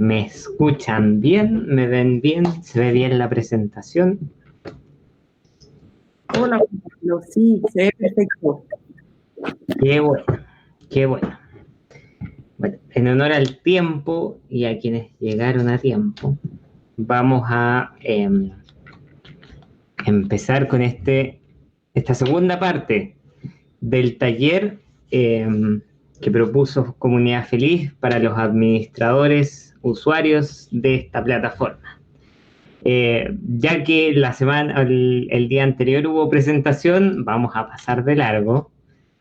¿Me escuchan bien? ¿Me ven bien? ¿Se ve bien la presentación? Hola, Juan Pablo. Sí, se ve perfecto. Qué bueno, qué bueno. Bueno, en honor al tiempo y a quienes llegaron a tiempo, vamos a empezar con esta segunda parte del taller que propuso Comunidad Feliz para los administradores, usuarios de esta plataforma. Ya que el día anterior hubo presentación, vamos a pasar de largo.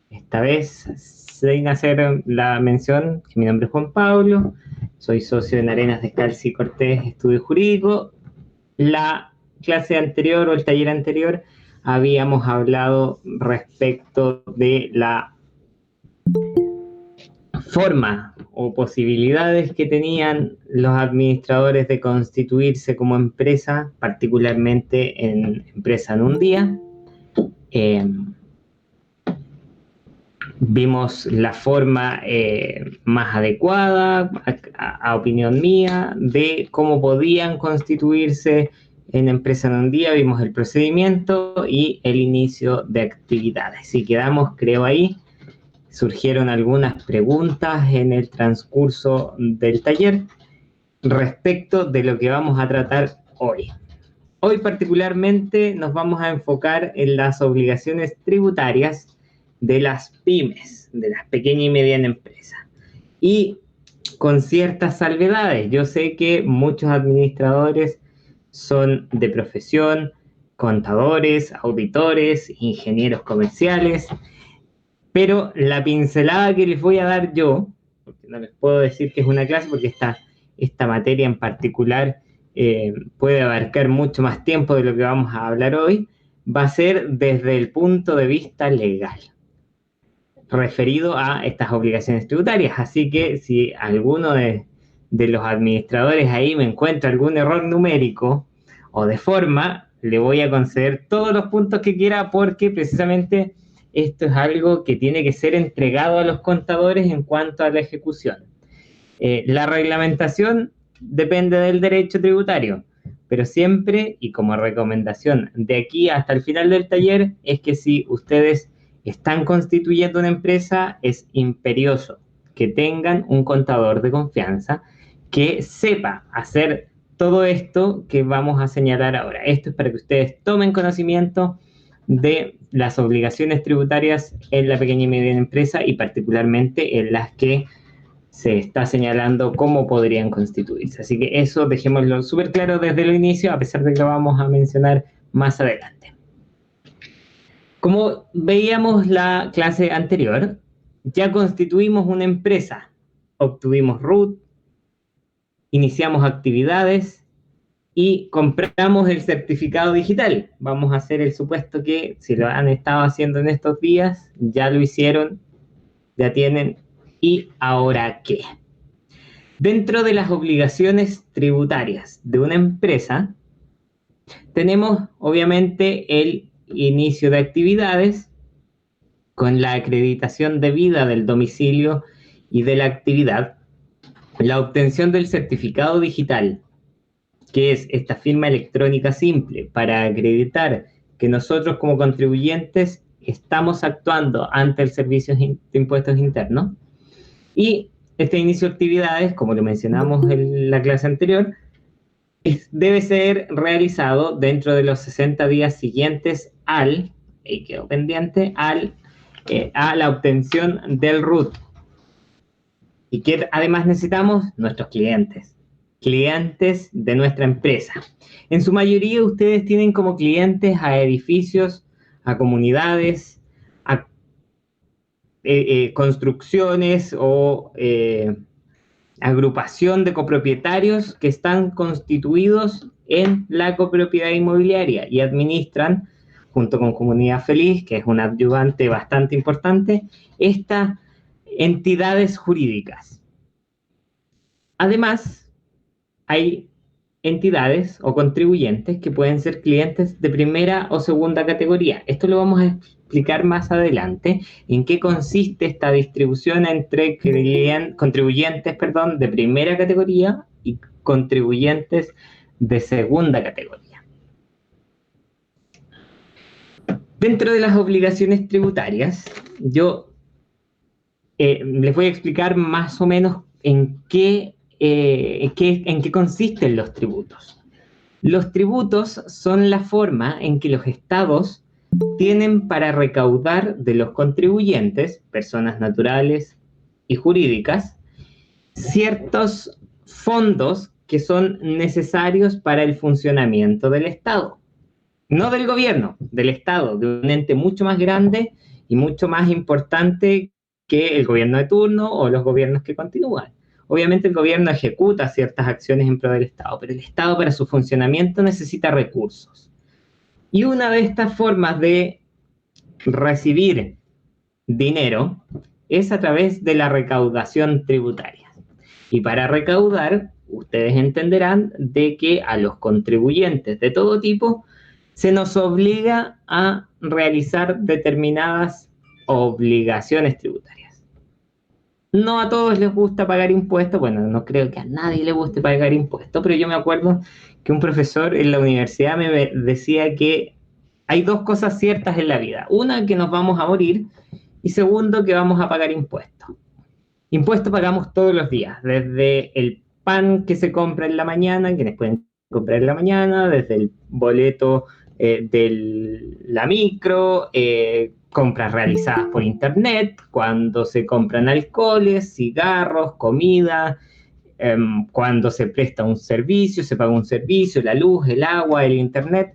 Esta vez, sin hacer la mención, que mi nombre es Juan Pablo, soy socio en Arenas Descalzi y Cortés Estudio Jurídico. La clase anterior o el taller anterior habíamos hablado respecto de la forma o posibilidades que tenían los administradores de constituirse como empresa, particularmente en empresa en un día. Vimos la forma más adecuada, a opinión mía, de cómo podían constituirse en empresa en un día. Vimos el procedimiento y el inicio de actividades. Y quedamos, creo, ahí. Surgieron algunas preguntas en el transcurso del taller respecto de lo que vamos a tratar hoy. Hoy particularmente nos vamos a enfocar en las obligaciones tributarias de las pymes, de las pequeñas y medianas empresas. Y con ciertas salvedades. Yo sé que muchos administradores son de profesión, contadores, auditores, ingenieros comerciales, pero la pincelada que les voy a dar yo, porque no les puedo decir que es una clase, porque esta materia en particular puede abarcar mucho más tiempo de lo que vamos a hablar hoy, va a ser desde el punto de vista legal, referido a estas obligaciones tributarias. Así que si alguno de los administradores ahí me encuentra algún error numérico o de forma, le voy a conceder todos los puntos que quiera, porque precisamente esto es algo que tiene que ser entregado a los contadores en cuanto a la ejecución. La reglamentación depende del derecho tributario, pero siempre, y como recomendación de aquí hasta el final del taller, es que si ustedes están constituyendo una empresa, es imperioso que tengan un contador de confianza que sepa hacer todo esto que vamos a señalar ahora. Esto es para que ustedes tomen conocimiento de las obligaciones tributarias en la pequeña y mediana empresa, y particularmente en las que se está señalando cómo podrían constituirse. Así que eso dejémoslo súper claro desde el inicio, a pesar de que lo vamos a mencionar más adelante. Como veíamos la clase anterior, ya constituimos una empresa, obtuvimos RUT, iniciamos actividades y compramos el certificado digital. Vamos a hacer el supuesto que si lo han estado haciendo en estos días, ya lo hicieron, ya tienen. ¿Y ahora qué? Dentro de las obligaciones tributarias de una empresa, tenemos obviamente el inicio de actividades con la acreditación debida del domicilio y de la actividad, la obtención del certificado digital, que es esta firma electrónica simple para acreditar que nosotros como contribuyentes estamos actuando ante el Servicio de Impuestos Internos, y este inicio de actividades, como lo mencionamos en la clase anterior, debe ser realizado dentro de los 60 días siguientes y quedó pendiente, a la obtención del RUT. Y que además necesitamos nuestros clientes de nuestra empresa. En su mayoría ustedes tienen como clientes a edificios, a comunidades, a construcciones o agrupación de copropietarios que están constituidos en la copropiedad inmobiliaria y administran, junto con Comunidad Feliz, que es un adyuvante bastante importante, estas entidades jurídicas. Además, hay entidades o contribuyentes que pueden ser clientes de primera o segunda categoría. Esto lo vamos a explicar más adelante, en qué consiste esta distribución entre contribuyentes, de primera categoría y contribuyentes de segunda categoría. Dentro de las obligaciones tributarias, yo les voy a explicar más o menos en qué consisten los tributos. Los tributos son la forma en que los estados tienen para recaudar de los contribuyentes, personas naturales y jurídicas, ciertos fondos que son necesarios para el funcionamiento del Estado. No del gobierno, del Estado, de un ente mucho más grande y mucho más importante que el gobierno de turno o los gobiernos que continúan. Obviamente el gobierno ejecuta ciertas acciones en pro del Estado, pero el Estado para su funcionamiento necesita recursos. Y una de estas formas de recibir dinero es a través de la recaudación tributaria. Y para recaudar, ustedes entenderán de que a los contribuyentes de todo tipo se nos obliga a realizar determinadas obligaciones tributarias. No a todos les gusta pagar impuestos, bueno, no creo que a nadie le guste pagar impuestos, pero yo me acuerdo que un profesor en la universidad me decía que hay dos cosas ciertas en la vida. Una, que nos vamos a morir, y segundo, que vamos a pagar impuestos. Impuestos pagamos todos los días, desde el pan que se compra en la mañana, quienes pueden comprar en la mañana, desde el boleto de la micro, compras realizadas por internet, cuando se compran alcoholes, cigarros, comida, cuando se presta un servicio, se paga un servicio, la luz, el agua, el internet,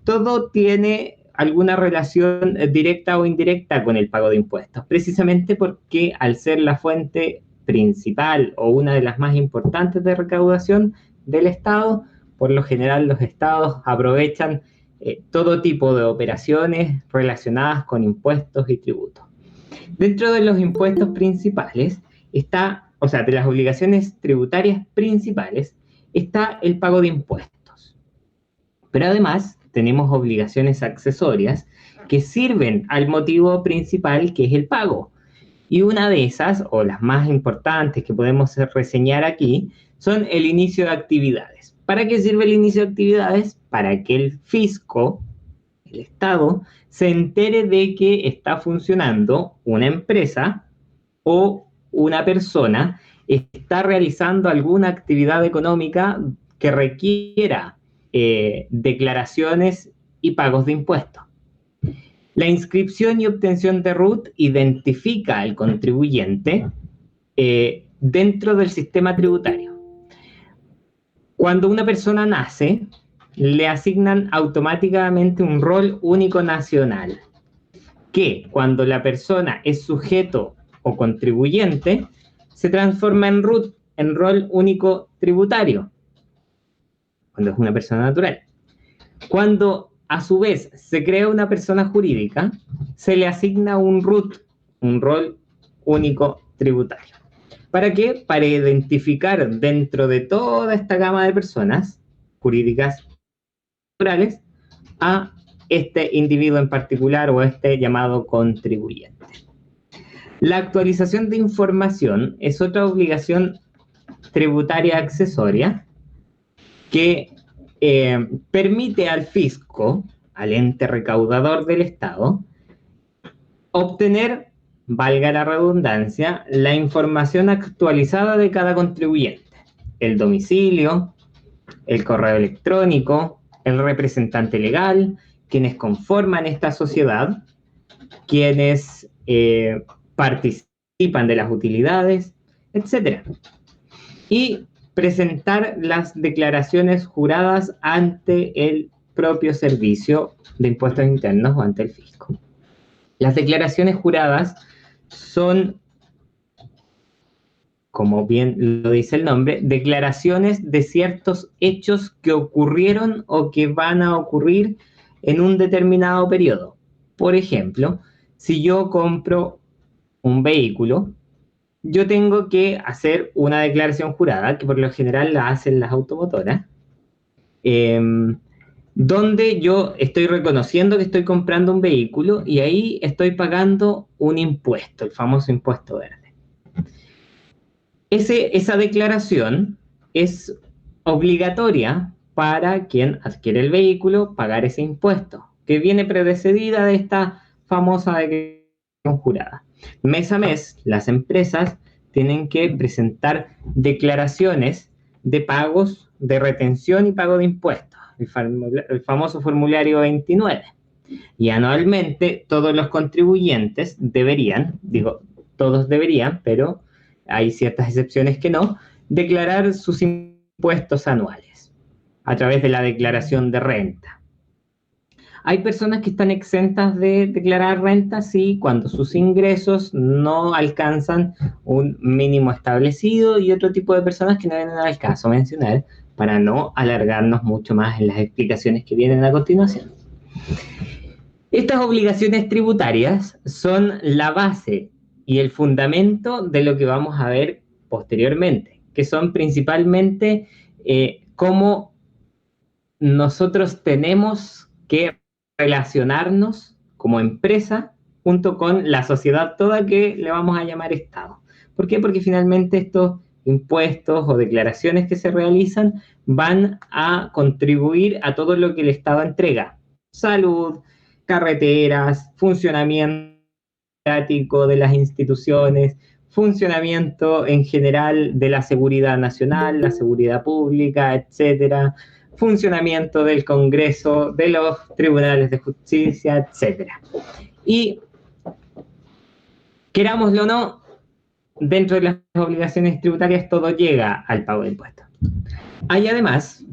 todo tiene alguna relación directa o indirecta con el pago de impuestos, precisamente porque al ser la fuente principal o una de las más importantes de recaudación del Estado, por lo general los estados aprovechan todo tipo de operaciones relacionadas con impuestos y tributos. Dentro de los impuestos principales de las obligaciones tributarias principales, está el pago de impuestos. Pero además tenemos obligaciones accesorias que sirven al motivo principal, que es el pago. Y una de esas, o las más importantes que podemos reseñar aquí, son el inicio de actividades. ¿Para qué sirve el inicio de actividades? Para que el fisco, el Estado, se entere de que está funcionando una empresa o una persona, está realizando alguna actividad económica que requiera declaraciones y pagos de impuestos. La inscripción y obtención de RUT identifica al contribuyente dentro del sistema tributario. Cuando una persona nace, le asignan automáticamente un rol único nacional, que cuando la persona es sujeto o contribuyente, se transforma en RUT, en rol único tributario, cuando es una persona natural. Cuando a su vez se crea una persona jurídica, se le asigna un RUT, un rol único tributario. ¿Para qué? Para identificar dentro de toda esta gama de personas jurídicas naturales a este individuo en particular o este llamado contribuyente. La actualización de información es otra obligación tributaria accesoria que permite al fisco, al ente recaudador del Estado, obtener, valga la redundancia, la información actualizada de cada contribuyente. El domicilio, el correo electrónico, el representante legal, quienes conforman esta sociedad, quienes participan de las utilidades, etc. Y presentar las declaraciones juradas ante el propio Servicio de Impuestos Internos o ante el fisco. Las declaraciones juradas son, como bien lo dice el nombre, declaraciones de ciertos hechos que ocurrieron o que van a ocurrir en un determinado periodo. Por ejemplo, si yo compro un vehículo, yo tengo que hacer una declaración jurada, que por lo general la hacen las automotoras, donde yo estoy reconociendo que estoy comprando un vehículo y ahí estoy pagando un impuesto, el famoso impuesto verde. Esa declaración es obligatoria para quien adquiere el vehículo pagar ese impuesto, que viene precedida de esta famosa declaración jurada. Mes a mes, las empresas tienen que presentar declaraciones de pagos de retención y pago de impuestos, el famoso formulario 29. Y anualmente todos los contribuyentes deberían, digo, todos deberían, pero hay ciertas excepciones que no, declarar sus impuestos anuales a través de la declaración de renta. Hay personas que están exentas de declarar renta, sí, cuando sus ingresos no alcanzan un mínimo establecido, y otro tipo de personas que no vienen al caso mencionar para no alargarnos mucho más en las explicaciones que vienen a continuación. Estas obligaciones tributarias son la base y el fundamento de lo que vamos a ver posteriormente, que son principalmente cómo nosotros tenemos que relacionarnos como empresa junto con la sociedad toda, que le vamos a llamar Estado. ¿Por qué? Porque finalmente estos impuestos o declaraciones que se realizan van a contribuir a todo lo que el Estado entrega: salud, carreteras, funcionamiento de las instituciones, funcionamiento en general de la seguridad nacional, la seguridad pública, etcétera, funcionamiento del Congreso, de los tribunales de justicia, etcétera. Y querámoslo o no, dentro de las obligaciones tributarias todo llega al pago de impuestos. Hay además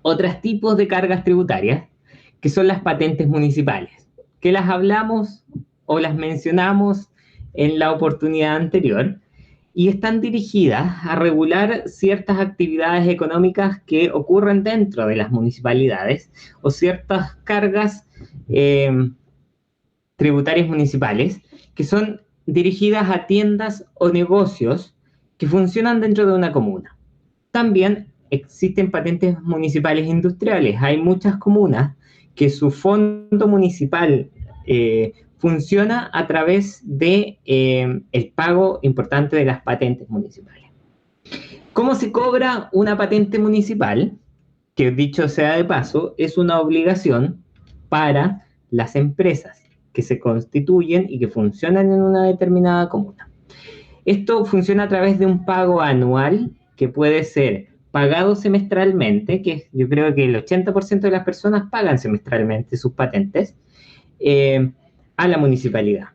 otros tipos de cargas tributarias, que son las patentes municipales, que las hablamos o las mencionamos en la oportunidad anterior, y están dirigidas a regular ciertas actividades económicas que ocurren dentro de las municipalidades o ciertas cargas tributarias municipales que son dirigidas a tiendas o negocios que funcionan dentro de una comuna. También existen patentes municipales industriales. Hay muchas comunas que su fondo municipal funciona a través de el pago importante de las patentes municipales. ¿Cómo se cobra una patente municipal? Que, dicho sea de paso, es una obligación para las empresas que se constituyen y que funcionan en una determinada comuna. Esto funciona a través de un pago anual que puede ser pagado semestralmente, que yo creo que el 80% de las personas pagan semestralmente sus patentes, a la municipalidad.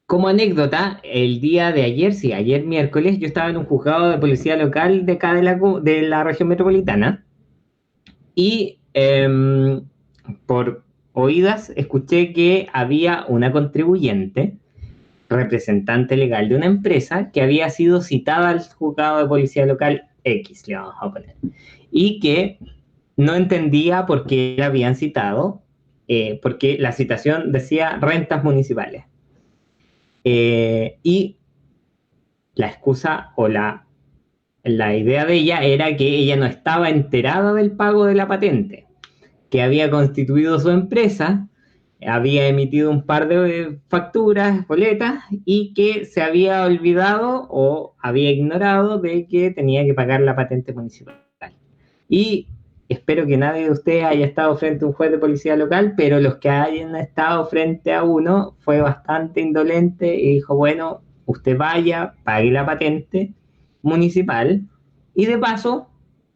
Como anécdota, el día de ayer, sí, ayer miércoles, yo estaba en un juzgado de policía local de acá de la región metropolitana, y por oídas escuché que había una contribuyente, representante legal de una empresa, que había sido citada al juzgado de policía local X, le vamos a poner, y que no entendía por qué la habían citado, porque la citación decía rentas municipales. Y la excusa o la idea de ella era que ella no estaba enterada del pago de la patente, que había constituido su empresa, había emitido un par de facturas, boletas, y que se había olvidado o había ignorado de que tenía que pagar la patente municipal. Y espero que nadie de ustedes haya estado frente a un juez de policía local, pero los que hayan estado frente a uno fue bastante indolente y dijo: bueno, usted vaya, pague la patente municipal y de paso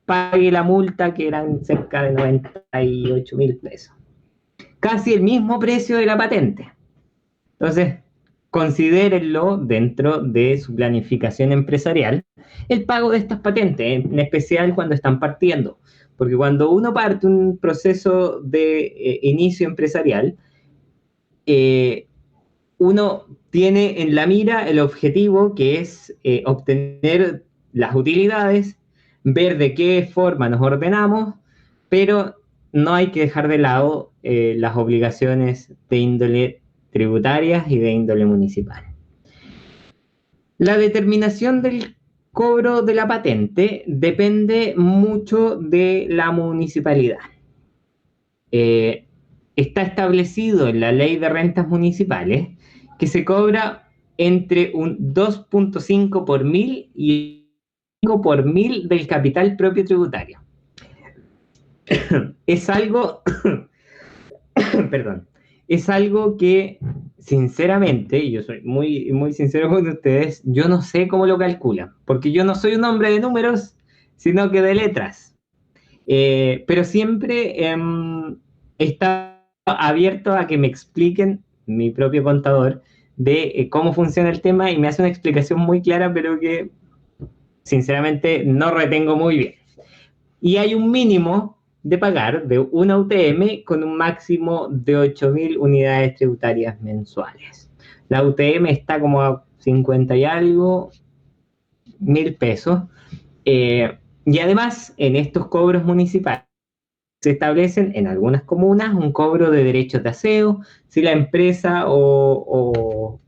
pague la multa, que eran cerca de 98.000 pesos. Casi el mismo precio de la patente. Entonces, considérenlo dentro de su planificación empresarial, el pago de estas patentes, en especial cuando están partiendo. Porque cuando uno parte un proceso de inicio empresarial, uno tiene en la mira el objetivo, que es obtener las utilidades, ver de qué forma nos ordenamos, pero no hay que dejar de lado las obligaciones de índole tributarias y de índole municipal. La determinación del cobro de la patente depende mucho de la municipalidad. Está establecido en la Ley de Rentas Municipales que se cobra entre un 2.5 por mil y 5 por mil del capital propio tributario. Es algo, perdón, es algo que, sinceramente, y yo soy muy, muy sincero con ustedes, yo no sé cómo lo calculan, porque yo no soy un hombre de números, sino que de letras. Pero siempre está abierto a que me expliquen, mi propio contador, de cómo funciona el tema y me hace una explicación muy clara, pero que sinceramente no retengo muy bien. Y hay un mínimo de pagar de una UTM con un máximo de 8.000 unidades tributarias mensuales. La UTM está como a 50 y algo mil pesos. Y además, en estos cobros municipales, se establecen en algunas comunas un cobro de derechos de aseo, si la empresa o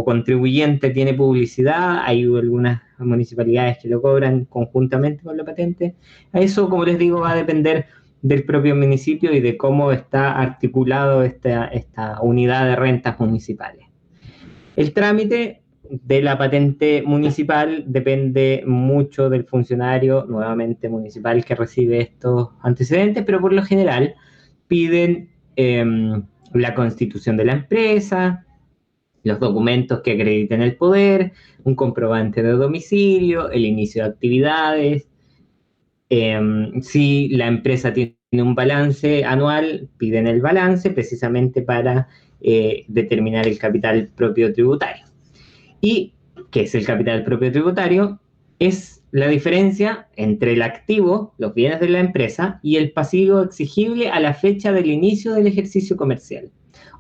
contribuyente tiene publicidad, hay algunas municipalidades que lo cobran conjuntamente con la patente. Eso, como les digo, va a depender del propio municipio y de cómo está articulado esta unidad de rentas municipales. El trámite de la patente municipal depende mucho del funcionario, nuevamente municipal, que recibe estos antecedentes, pero por lo general piden la constitución de la empresa, los documentos que acrediten el poder, un comprobante de domicilio, el inicio de actividades. Si la empresa tiene un balance anual, piden el balance precisamente para determinar el capital propio tributario. ¿Y qué es el capital propio tributario? Es la diferencia entre el activo, los bienes de la empresa, y el pasivo exigible a la fecha del inicio del ejercicio comercial.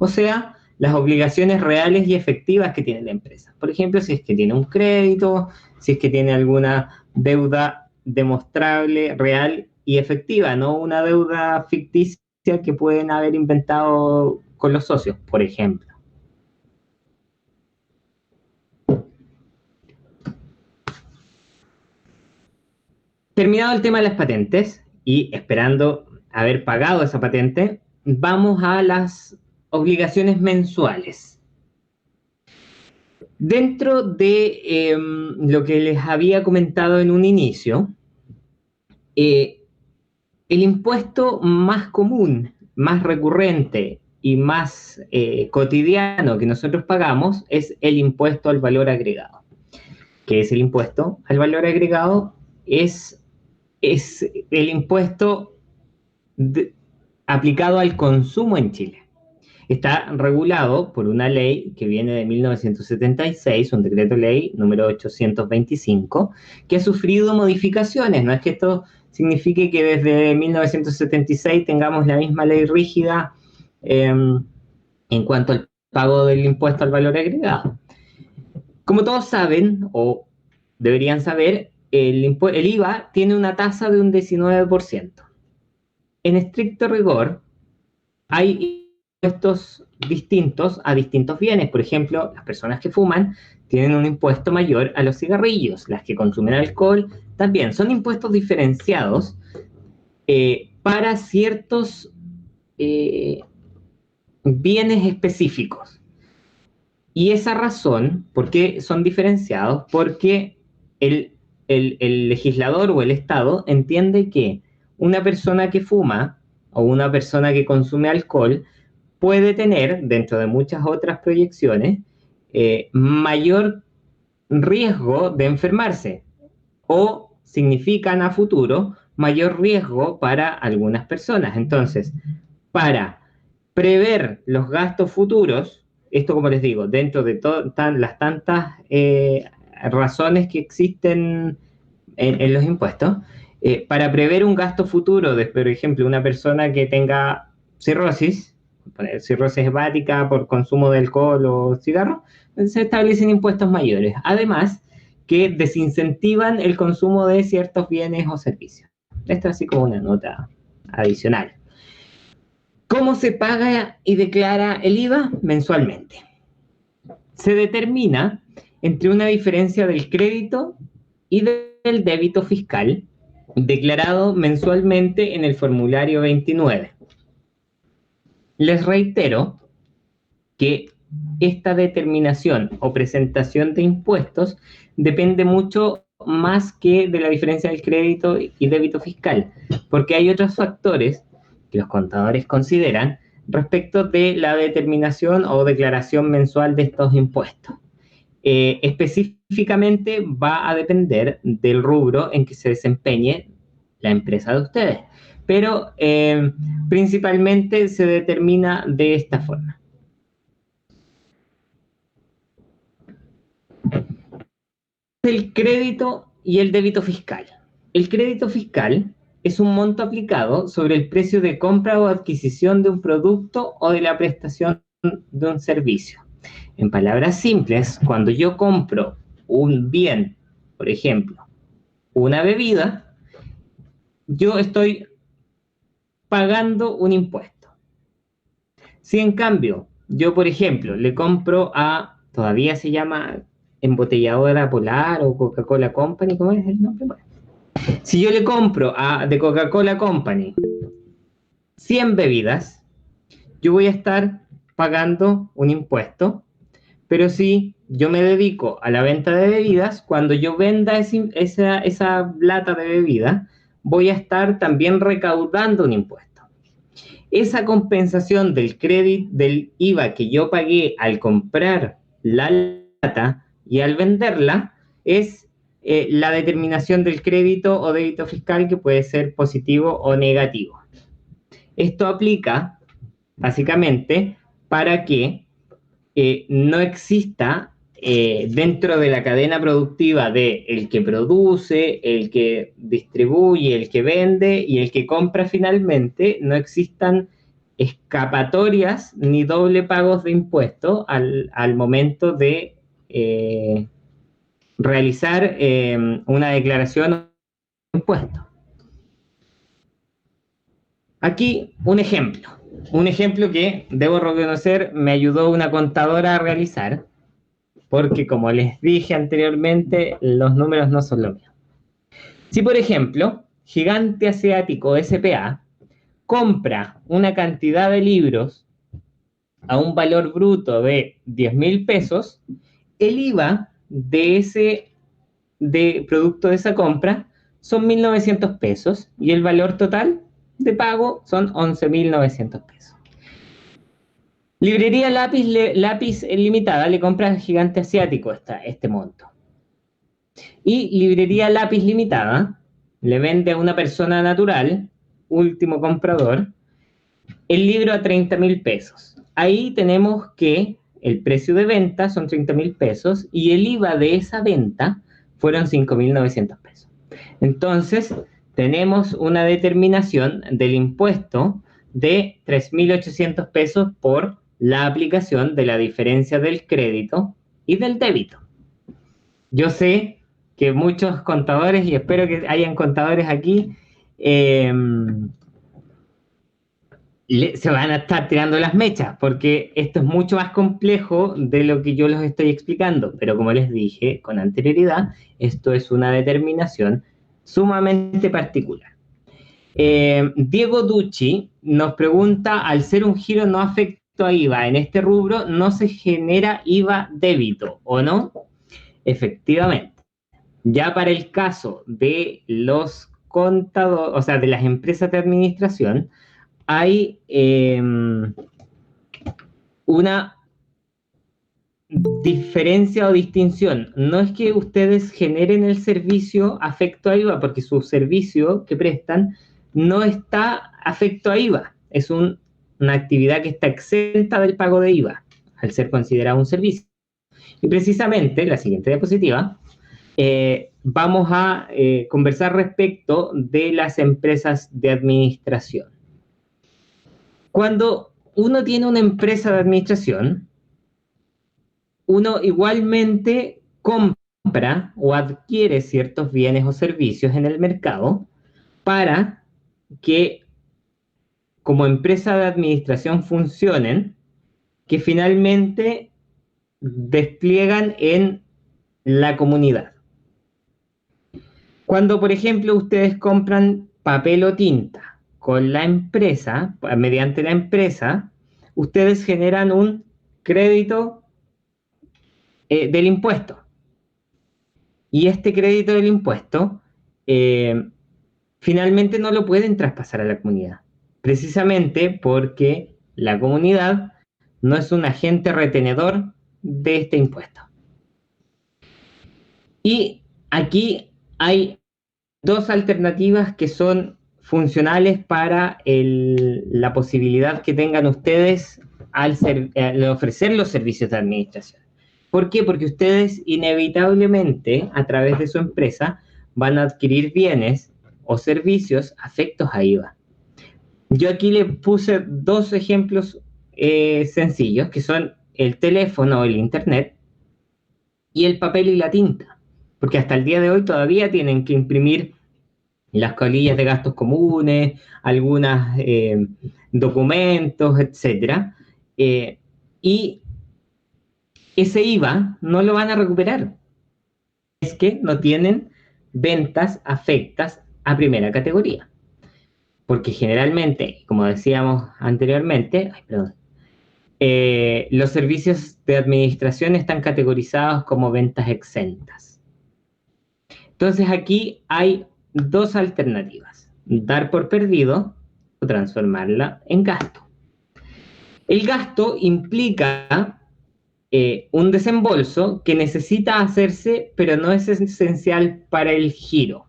O sea, las obligaciones reales y efectivas que tiene la empresa. Por ejemplo, si es que tiene un crédito, si es que tiene alguna deuda demostrable, real y efectiva, no una deuda ficticia que pueden haber inventado con los socios, por ejemplo. Terminado el tema de las patentes y esperando haber pagado esa patente, vamos a las obligaciones mensuales. Dentro de lo que les había comentado en un inicio, el impuesto más común, más recurrente y más cotidiano que nosotros pagamos es el impuesto al valor agregado. ¿Qué es el impuesto al valor agregado? Es el impuesto aplicado al consumo en Chile. Está regulado por una ley que viene de 1976, un decreto ley número 825, que ha sufrido modificaciones. No es que esto signifique que desde 1976 tengamos la misma ley rígida en cuanto al pago del impuesto al valor agregado. Como todos saben, o deberían saber, el IVA tiene una tasa de un 19%. En estricto rigor, hay impuestos distintos a distintos bienes. Por ejemplo, las personas que fuman tienen un impuesto mayor a los cigarrillos. Las que consumen alcohol también. Son impuestos diferenciados para ciertos bienes específicos. Y esa razón, ¿por qué son diferenciados? Porque el legislador o el Estado entiende que una persona que fuma o una persona que consume alcohol puede tener, dentro de muchas otras proyecciones, mayor riesgo de enfermarse o significan a futuro mayor riesgo para algunas personas. Entonces, para prever los gastos futuros, esto como les digo, dentro de las tantas razones que existen en los impuestos, para prever un gasto futuro de, por ejemplo, una persona que tenga cirrosis hepática por consumo de alcohol o cigarro, se establecen impuestos mayores. Además, que desincentivan el consumo de ciertos bienes o servicios. Esto así como una nota adicional. ¿Cómo se paga y declara el IVA? Mensualmente. Se determina entre una diferencia del crédito y del débito fiscal declarado mensualmente en el formulario 29. Les reitero que esta determinación o presentación de impuestos depende mucho más que de la diferencia del crédito y débito fiscal, porque hay otros factores que los contadores consideran respecto de la determinación o declaración mensual de estos impuestos. Específicamente va a depender del rubro en que se desempeñe la empresa de ustedes, pero principalmente se determina de esta forma. El crédito y el débito fiscal. El crédito fiscal es un monto aplicado sobre el precio de compra o adquisición de un producto o de la prestación de un servicio. En palabras simples, cuando yo compro un bien, por ejemplo, una bebida, yo estoy pagando un impuesto. Si en cambio, yo, por ejemplo, le compro todavía se llama Embotelladora Polar o Coca-Cola Company, ¿cómo es el nombre? Bueno, si yo le compro de Coca-Cola Company 100 bebidas, yo voy a estar pagando un impuesto, pero si yo me dedico a la venta de bebidas, cuando yo venda esa lata de bebida, voy a estar también recaudando un impuesto. Esa compensación del crédito, del IVA que yo pagué al comprar la lata y al venderla, es la determinación del crédito o débito fiscal que puede ser positivo o negativo. Esto aplica básicamente para que no exista dentro de la cadena productiva de el que produce, el que distribuye, el que vende y el que compra finalmente, no existan escapatorias ni doble pagos de impuestos al momento de realizar una declaración de impuestos. Aquí un ejemplo que debo reconocer me ayudó una contadora a realizar, porque como les dije anteriormente, los números no son lo mío. Si por ejemplo, Gigante Asiático S.p.A. compra una cantidad de libros a un valor bruto de 10.000 pesos, el IVA de producto de esa compra son 1.900 pesos y el valor total de pago son 11.900 pesos. Librería Lápiz Limitada le compra al Gigante Asiático este monto. Y Librería Lápiz Limitada le vende a una persona natural, último comprador, el libro a 30.000 pesos. Ahí tenemos que el precio de venta son 30.000 pesos y el IVA de esa venta fueron 5.900 pesos. Entonces, tenemos una determinación del impuesto de 3.800 pesos por la aplicación de la diferencia del crédito y del débito. Yo sé que muchos contadores, y espero que hayan contadores aquí, se van a estar tirando las mechas, porque esto es mucho más complejo de lo que yo les estoy explicando, pero como les dije con anterioridad, esto es una determinación sumamente particular. Diego Ducci nos pregunta, al ser un giro no afecto a IVA, en este rubro no se genera IVA débito, ¿o no? Efectivamente. Ya para el caso de los contadores, o sea, de las empresas de administración, hay una diferencia o distinción. No es que ustedes generen el servicio afecto a IVA, porque su servicio que prestan no está afecto a IVA. Es una actividad que está exenta del pago de IVA, al ser considerado un servicio. Y precisamente, la siguiente diapositiva, vamos a conversar respecto de las empresas de administración. Cuando uno tiene una empresa de administración, uno igualmente compra o adquiere ciertos bienes o servicios en el mercado para que como empresa de administración funcionen, que finalmente despliegan en la comunidad. Cuando, por ejemplo, ustedes compran papel o tinta con la empresa, mediante la empresa, ustedes generan un crédito del impuesto. Y este crédito del impuesto finalmente no lo pueden traspasar a la comunidad, precisamente porque la comunidad no es un agente retenedor de este impuesto. Y aquí hay dos alternativas que son funcionales para la posibilidad que tengan ustedes al ofrecer los servicios de administración. ¿Por qué? Porque ustedes inevitablemente, a través de su empresa, van a adquirir bienes o servicios afectos a IVA. Yo aquí le puse dos ejemplos sencillos, que son el teléfono, el internet, y el papel y la tinta. Porque hasta el día de hoy todavía tienen que imprimir las colillas de gastos comunes, algunos documentos, etc. Y ese IVA no lo van a recuperar. Es que no tienen ventas afectas a primera categoría. Porque generalmente, como decíamos anteriormente, los servicios de administración están categorizados como ventas exentas. Entonces aquí hay dos alternativas: dar por perdido o transformarla en gasto. El gasto implica un desembolso que necesita hacerse, pero no es esencial para el giro.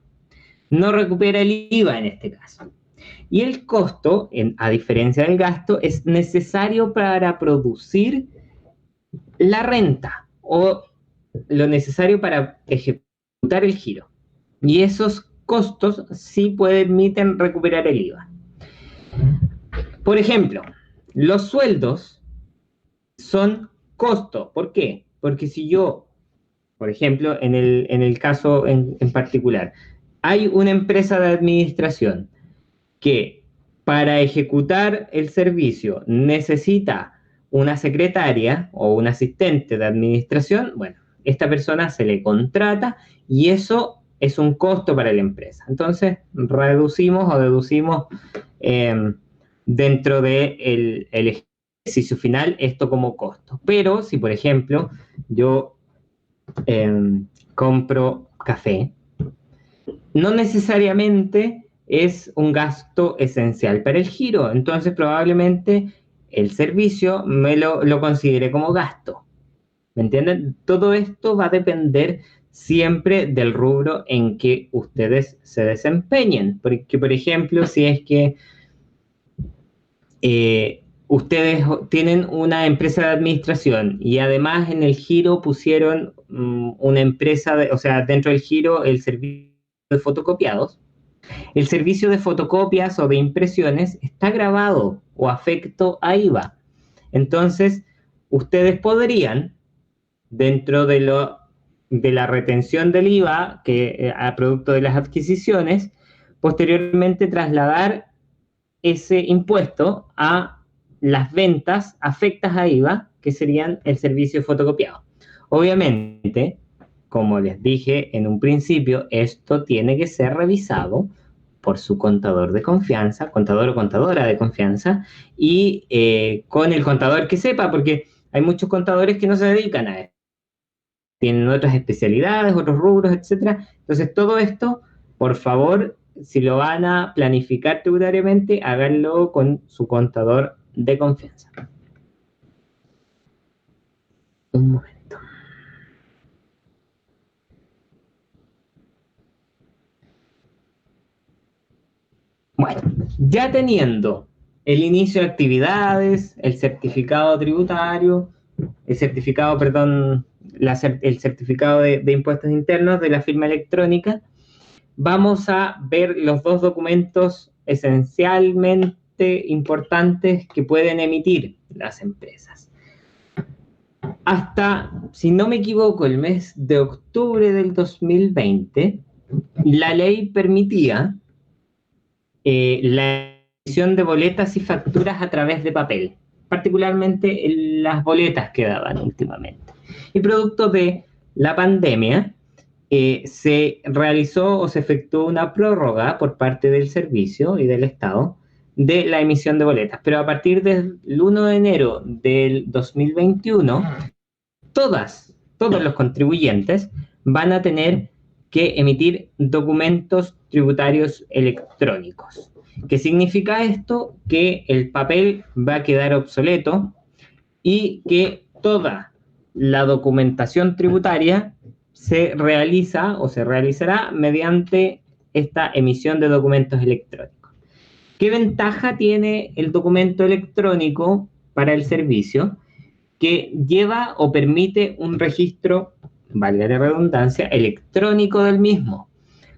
No recupera el IVA en este caso. Y el costo, a diferencia del gasto, es necesario para producir la renta o lo necesario para ejecutar el giro. Y esos costos sí permiten recuperar el IVA. Por ejemplo, los sueldos son costo. ¿Por qué? Porque si yo, por ejemplo, en el caso en particular, hay una empresa de administración que para ejecutar el servicio necesita una secretaria o un asistente de administración, bueno, esta persona se le contrata y eso es un costo para la empresa. Entonces, reducimos o deducimos dentro del ejercicio final esto como costo. Pero si, por ejemplo, yo compro café, no necesariamente es un gasto esencial para el giro, entonces probablemente el servicio me lo considere como gasto. ¿Me entienden? Todo esto va a depender siempre del rubro en que ustedes se desempeñen. Porque, por ejemplo, si es que ustedes tienen una empresa de administración y además en el giro pusieron una empresa, o sea, dentro del giro el servicio de fotocopiados, el servicio de fotocopias o de impresiones está grabado o afecto a IVA. Entonces, ustedes podrían, dentro de la retención del IVA que a producto de las adquisiciones, posteriormente trasladar ese impuesto a las ventas afectas a IVA, que serían el servicio fotocopiado. Obviamente, como les dije en un principio, esto tiene que ser revisado por su contador de confianza, contador o contadora de confianza, y con el contador que sepa, porque hay muchos contadores que no se dedican a esto. Tienen otras especialidades, otros rubros, etc. Entonces, todo esto, por favor, si lo van a planificar tributariamente, háganlo con su contador de confianza. Un momento. Bueno, ya teniendo el inicio de actividades, el certificado tributario, el certificado de impuestos internos de la firma electrónica, vamos a ver los dos documentos esencialmente importantes que pueden emitir las empresas. Hasta, si no me equivoco, el mes de octubre del 2020, la ley permitía la emisión de boletas y facturas a través de papel, particularmente las boletas que daban últimamente. Y producto de la pandemia, se realizó o se efectuó una prórroga por parte del servicio y del Estado de la emisión de boletas. Pero a partir del 1 de enero del 2021, todos los contribuyentes van a tener que emitir documentos tributarios electrónicos. ¿Qué significa esto? Que el papel va a quedar obsoleto y que toda la documentación tributaria se realiza o se realizará mediante esta emisión de documentos electrónicos. ¿Qué ventaja tiene el documento electrónico para el servicio? Que lleva o permite un registro, valga la redundancia, electrónico del mismo.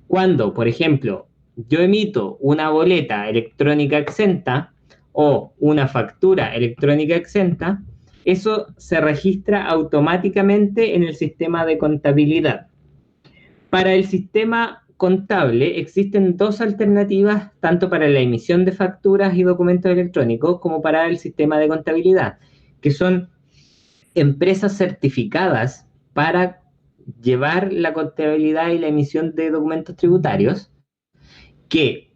Cuando, por ejemplo, yo emito una boleta electrónica exenta o una factura electrónica exenta, eso se registra automáticamente en el sistema de contabilidad. Para el sistema contable existen dos alternativas, tanto para la emisión de facturas y documentos electrónicos como para el sistema de contabilidad, que son empresas certificadas para llevar la contabilidad y la emisión de documentos tributarios, que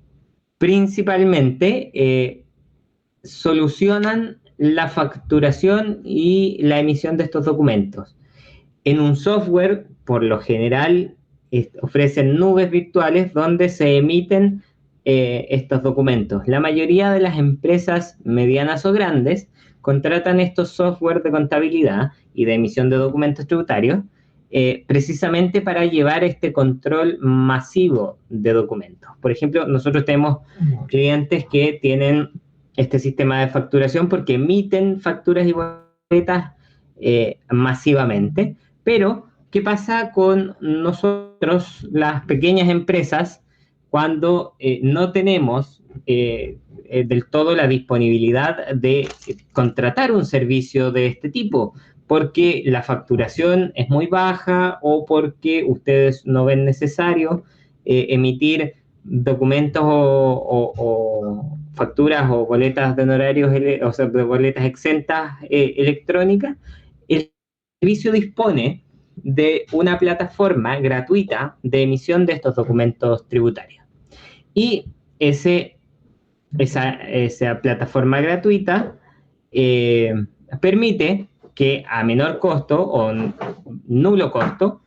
principalmente solucionan la facturación y la emisión de estos documentos. En un software, por lo general, ofrecen nubes virtuales donde se emiten estos documentos. La mayoría de las empresas medianas o grandes contratan estos software de contabilidad y de emisión de documentos tributarios precisamente para llevar este control masivo de documentos. Por ejemplo, nosotros tenemos clientes que tienen este sistema de facturación porque emiten facturas y boletas masivamente, pero ¿qué pasa con nosotros, las pequeñas empresas, cuando no tenemos del todo la disponibilidad de contratar un servicio de este tipo? Porque la facturación es muy baja o porque ustedes no ven necesario emitir documentos o facturas o boletas de honorarios, o sea, de boletas exentas electrónicas. El servicio dispone de una plataforma gratuita de emisión de estos documentos tributarios. Y esa plataforma gratuita permite que a menor costo o nulo costo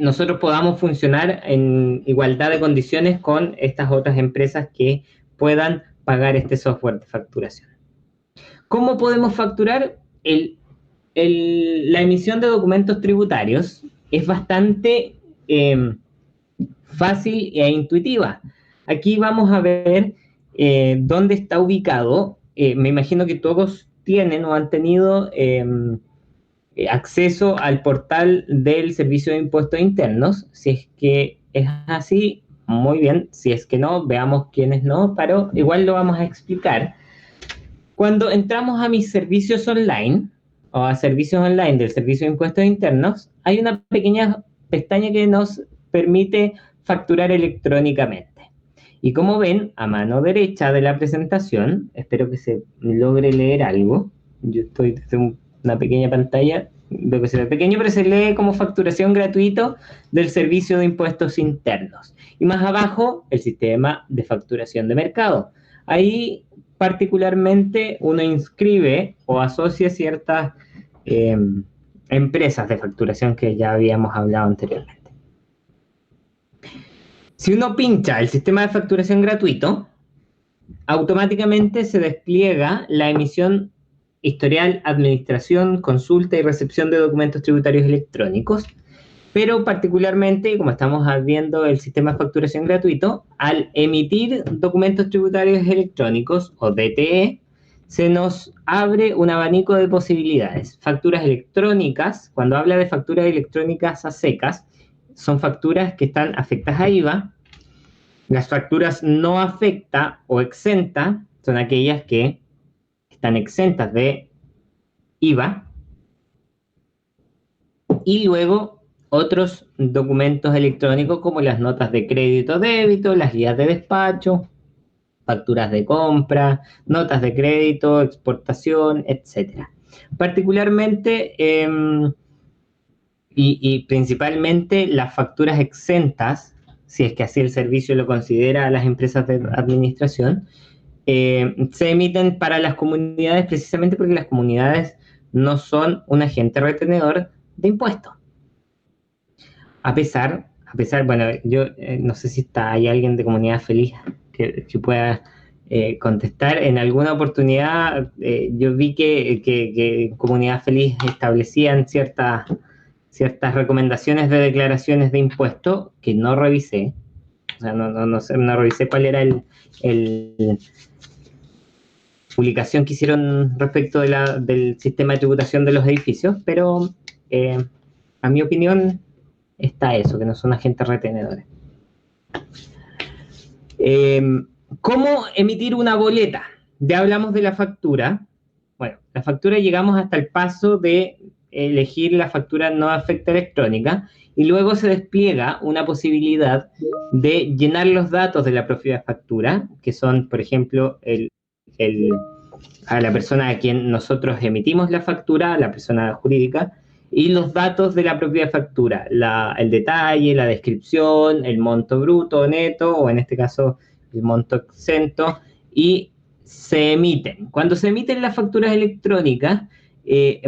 nosotros podamos funcionar en igualdad de condiciones con estas otras empresas que puedan pagar este software de facturación. ¿Cómo podemos facturar? La emisión de documentos tributarios es bastante fácil e intuitiva. Aquí vamos a ver dónde está ubicado. Me imagino que todos tienen o han tenido acceso al portal del Servicio de Impuestos Internos. Si es que es así, muy bien. Si es que no, veamos quiénes no, pero igual lo vamos a explicar. Cuando entramos a mis servicios online o a servicios online del Servicio de Impuestos Internos, hay una pequeña pestaña que nos permite facturar electrónicamente. Y como ven, a mano derecha de la presentación, espero que se logre leer algo. Yo estoy desde una pequeña pantalla, veo que se ve pequeño, pero se lee como facturación gratuito del Servicio de Impuestos Internos. Y más abajo, el sistema de facturación de mercado. Ahí particularmente uno inscribe o asocia ciertas empresas de facturación que ya habíamos hablado anteriormente. Si uno pincha el sistema de facturación gratuito, automáticamente se despliega la emisión, historial, administración, consulta y recepción de documentos tributarios electrónicos, pero particularmente, como estamos viendo el sistema de facturación gratuito, al emitir documentos tributarios electrónicos, o DTE, se nos abre un abanico de posibilidades. Facturas electrónicas, cuando habla de facturas electrónicas a secas, son facturas que están afectadas a IVA. Las facturas no afecta o exenta son aquellas que están exentas de IVA. Y luego otros documentos electrónicos como las notas de crédito débito, las guías de despacho, facturas de compra, notas de crédito, exportación, etc. Particularmente y principalmente las facturas exentas, si es que así el servicio lo considera a las empresas de administración, se emiten para las comunidades precisamente porque las comunidades no son un agente retenedor de impuestos. A pesar, bueno, yo no sé si hay alguien de Comunidad Feliz que pueda contestar. En alguna oportunidad yo vi que Comunidad Feliz establecían ciertas recomendaciones de declaraciones de impuestos que no revisé. O sea, no revisé cuál era el publicación que hicieron respecto del sistema de tributación de los edificios, pero a mi opinión está eso, que no son agentes retenedores. ¿Cómo emitir una boleta? Ya hablamos de la factura. Bueno, la factura llegamos hasta el paso de elegir la factura no afecta electrónica y luego se despliega una posibilidad de llenar los datos de la propia factura, que son, por ejemplo, a la persona a quien nosotros emitimos la factura, la persona jurídica, y los datos de la propia factura, el detalle, la descripción, el monto bruto o neto, o en este caso el monto exento, y se emiten. Cuando se emiten las facturas electrónicas,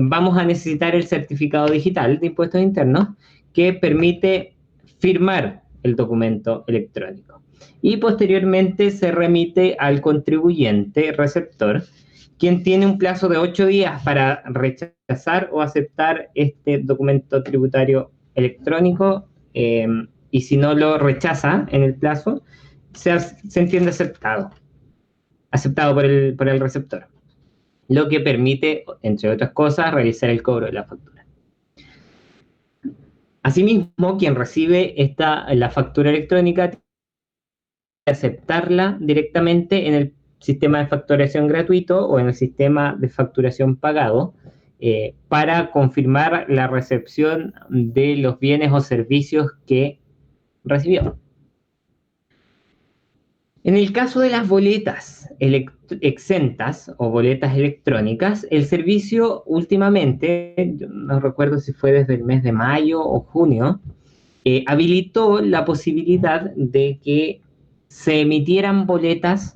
vamos a necesitar el certificado digital de impuestos internos que permite firmar el documento electrónico. Y posteriormente se remite al contribuyente receptor, quien tiene un plazo de 8 días para rechazar o aceptar este documento tributario electrónico, y si no lo rechaza en el plazo, se entiende aceptado por el receptor, lo que permite, entre otras cosas, realizar el cobro de la factura. Asimismo, quien recibe la factura electrónica tiene que aceptarla directamente en el sistema de facturación gratuito o en el sistema de facturación pagado, para confirmar la recepción de los bienes o servicios que recibió. En el caso de las boletas exentas o boletas electrónicas, el servicio últimamente, yo no recuerdo si fue desde el mes de mayo o junio, habilitó la posibilidad de que se emitieran boletas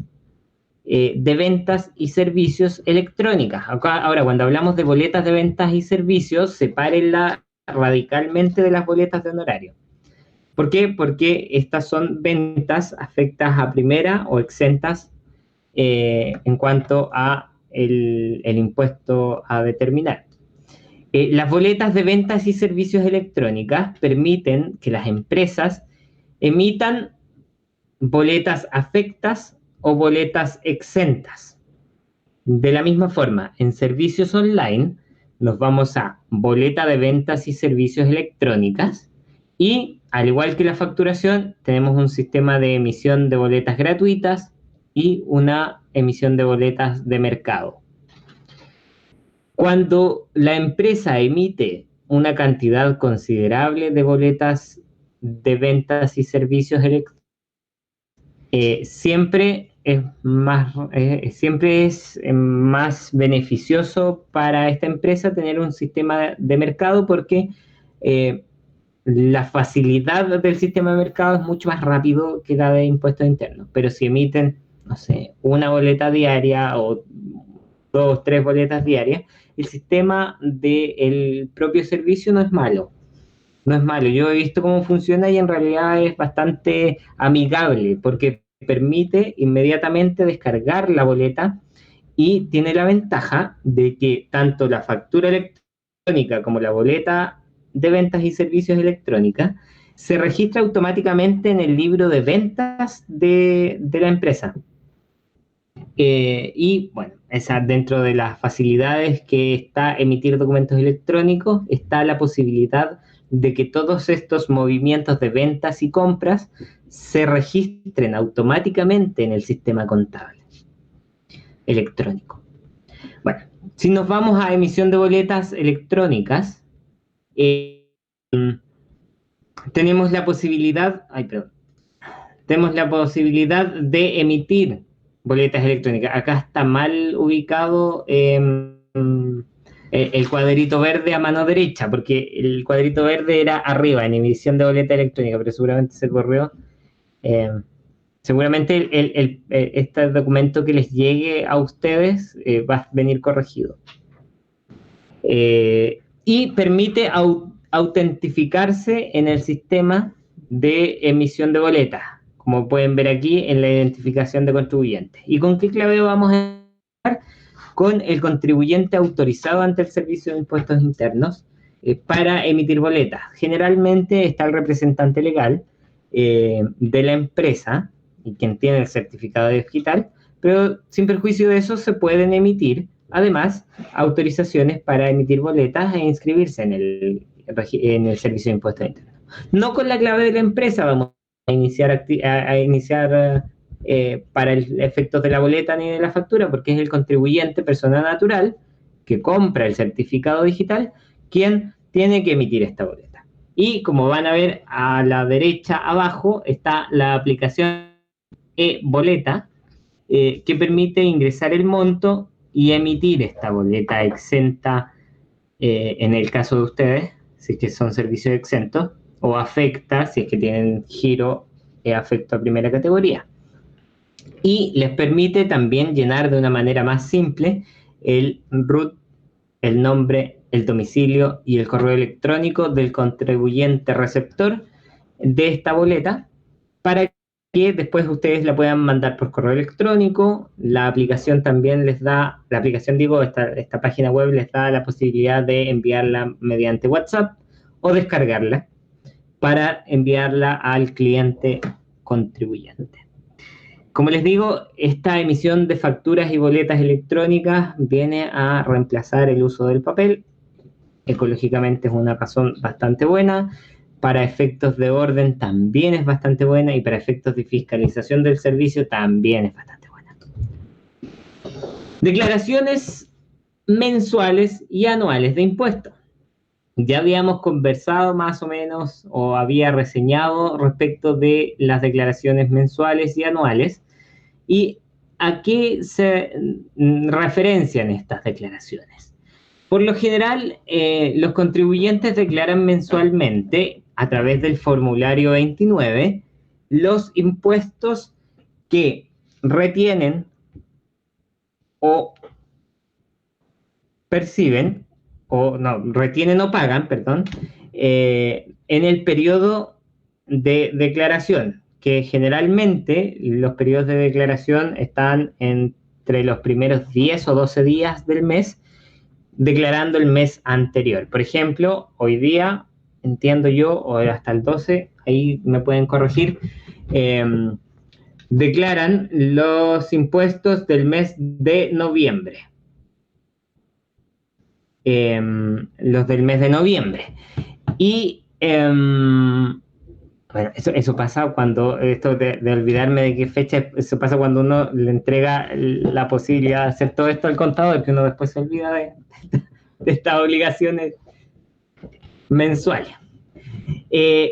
de ventas y servicios electrónicas. Ahora, cuando hablamos de boletas de ventas y servicios, sepárenla radicalmente de las boletas de honorario. ¿Por qué? Porque estas son ventas afectas a primera o exentas en cuanto a el impuesto a determinar. Las boletas de ventas y servicios electrónicas permiten que las empresas emitan boletas afectas o boletas exentas. De la misma forma, en servicios online nos vamos a boleta de ventas y servicios electrónicas y, al igual que la facturación, tenemos un sistema de emisión de boletas gratuitas y una emisión de boletas de mercado. Cuando la empresa emite una cantidad considerable de boletas de ventas y servicios electrónicos, siempre es más beneficioso para esta empresa tener un sistema de mercado porque la facilidad del sistema de mercado es mucho más rápido que la de impuestos internos. Pero si emiten, no sé, una boleta diaria o 2, 3 boletas diarias, el sistema del propio servicio no es malo. No es malo. Yo he visto cómo funciona y en realidad es bastante amigable porque permite inmediatamente descargar la boleta y tiene la ventaja de que tanto la factura electrónica como la boleta de ventas y servicios electrónicas se registra automáticamente en el libro de ventas de la empresa. Y bueno, dentro de las facilidades que está emitir documentos electrónicos, está la posibilidad de que todos estos movimientos de ventas y compras se registren automáticamente en el sistema contable electrónico. Bueno, si nos vamos a emisión de boletas electrónicas, tenemos la posibilidad de emitir boletas electrónicas. Acá está mal ubicado el cuadrito verde a mano derecha, porque el cuadrito verde era arriba, en emisión de boleta electrónica, pero seguramente se corrió. Seguramente este documento que les llegue a ustedes va a venir corregido. Y permite autentificarse en el sistema de emisión de boletas, como pueden ver aquí en la identificación de contribuyentes. ¿Y con qué clave vamos a entrar? Con el contribuyente autorizado ante el Servicio de Impuestos Internos para emitir boletas. Generalmente está el representante legal de la empresa, y quien tiene el certificado digital, pero sin perjuicio de eso se pueden emitir, además, autorizaciones para emitir boletas e inscribirse en el Servicio de Impuestos Internos. No con la clave de la empresa vamos a iniciar para el efecto de la boleta ni de la factura, porque es el contribuyente, persona natural, que compra el certificado digital, quien tiene que emitir esta boleta. Y como van a ver a la derecha abajo está la aplicación e-boleta, que permite ingresar el monto y emitir esta boleta exenta en el caso de ustedes, si es que son servicios exentos, o afecta, si es que tienen giro afecto a primera categoría. Y les permite también llenar de una manera más simple el RUT, el nombre, el domicilio y el correo electrónico del contribuyente receptor de esta boleta, para que después ustedes la puedan mandar por correo electrónico. La aplicación también les da, esta página web les da la posibilidad de enviarla mediante WhatsApp o descargarla para enviarla al cliente contribuyente. Como les digo, esta emisión de facturas y boletas electrónicas viene a reemplazar el uso del papel. Ecológicamente es una razón bastante buena. Para efectos de orden también es bastante buena, y para efectos de fiscalización del servicio también es bastante buena. Declaraciones mensuales y anuales de impuestos. Ya habíamos conversado más o menos, o había reseñado respecto de las declaraciones mensuales y anuales, y a qué se referencian estas declaraciones. Por lo general, los contribuyentes declaran mensualmente, a través del formulario 29, los impuestos que retienen o perciben, retienen o pagan, en el periodo de declaración, que generalmente los periodos de declaración están entre los primeros 10 o 12 días del mes, declarando el mes anterior. Por ejemplo, hoy día, entiendo yo, o hasta el 12, ahí me pueden corregir, declaran los impuestos del mes de noviembre. Los del mes de noviembre. Y bueno, eso pasa cuando, esto de olvidarme de qué fecha, eso pasa cuando uno le entrega la posibilidad de hacer todo esto al contador, que uno después se olvida de estas obligaciones mensuales.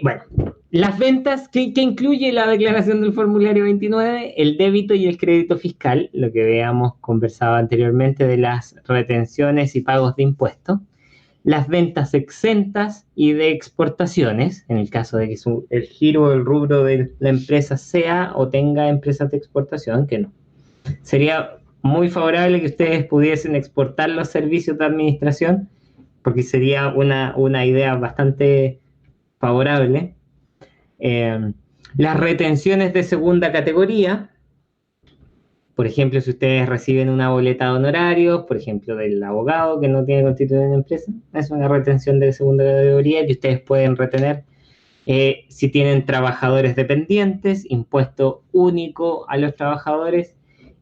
Bueno, las ventas, ¿qué incluye la declaración del formulario 29? El débito y el crédito fiscal, lo que habíamos conversado anteriormente de las retenciones y pagos de impuestos. Las ventas exentas y de exportaciones, en el caso de que el giro o el rubro de la empresa sea o tenga empresas de exportación, que no. Sería muy favorable que ustedes pudiesen exportar los servicios de administración, porque sería una idea bastante favorable. Las retenciones de segunda categoría, por ejemplo, si ustedes reciben una boleta de honorarios, por ejemplo, del abogado que no tiene constitución en empresa, es una retención de segunda categoría que ustedes pueden retener. Si tienen trabajadores dependientes, impuesto único a los trabajadores,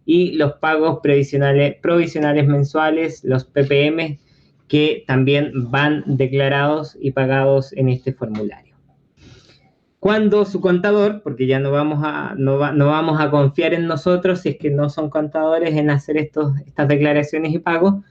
y los pagos provisionales mensuales, los PPM, que también van declarados y pagados en este formulario. Cuando su contador, porque ya no vamos a confiar en nosotros, si es que no son contadores, en hacer estas declaraciones y pagos,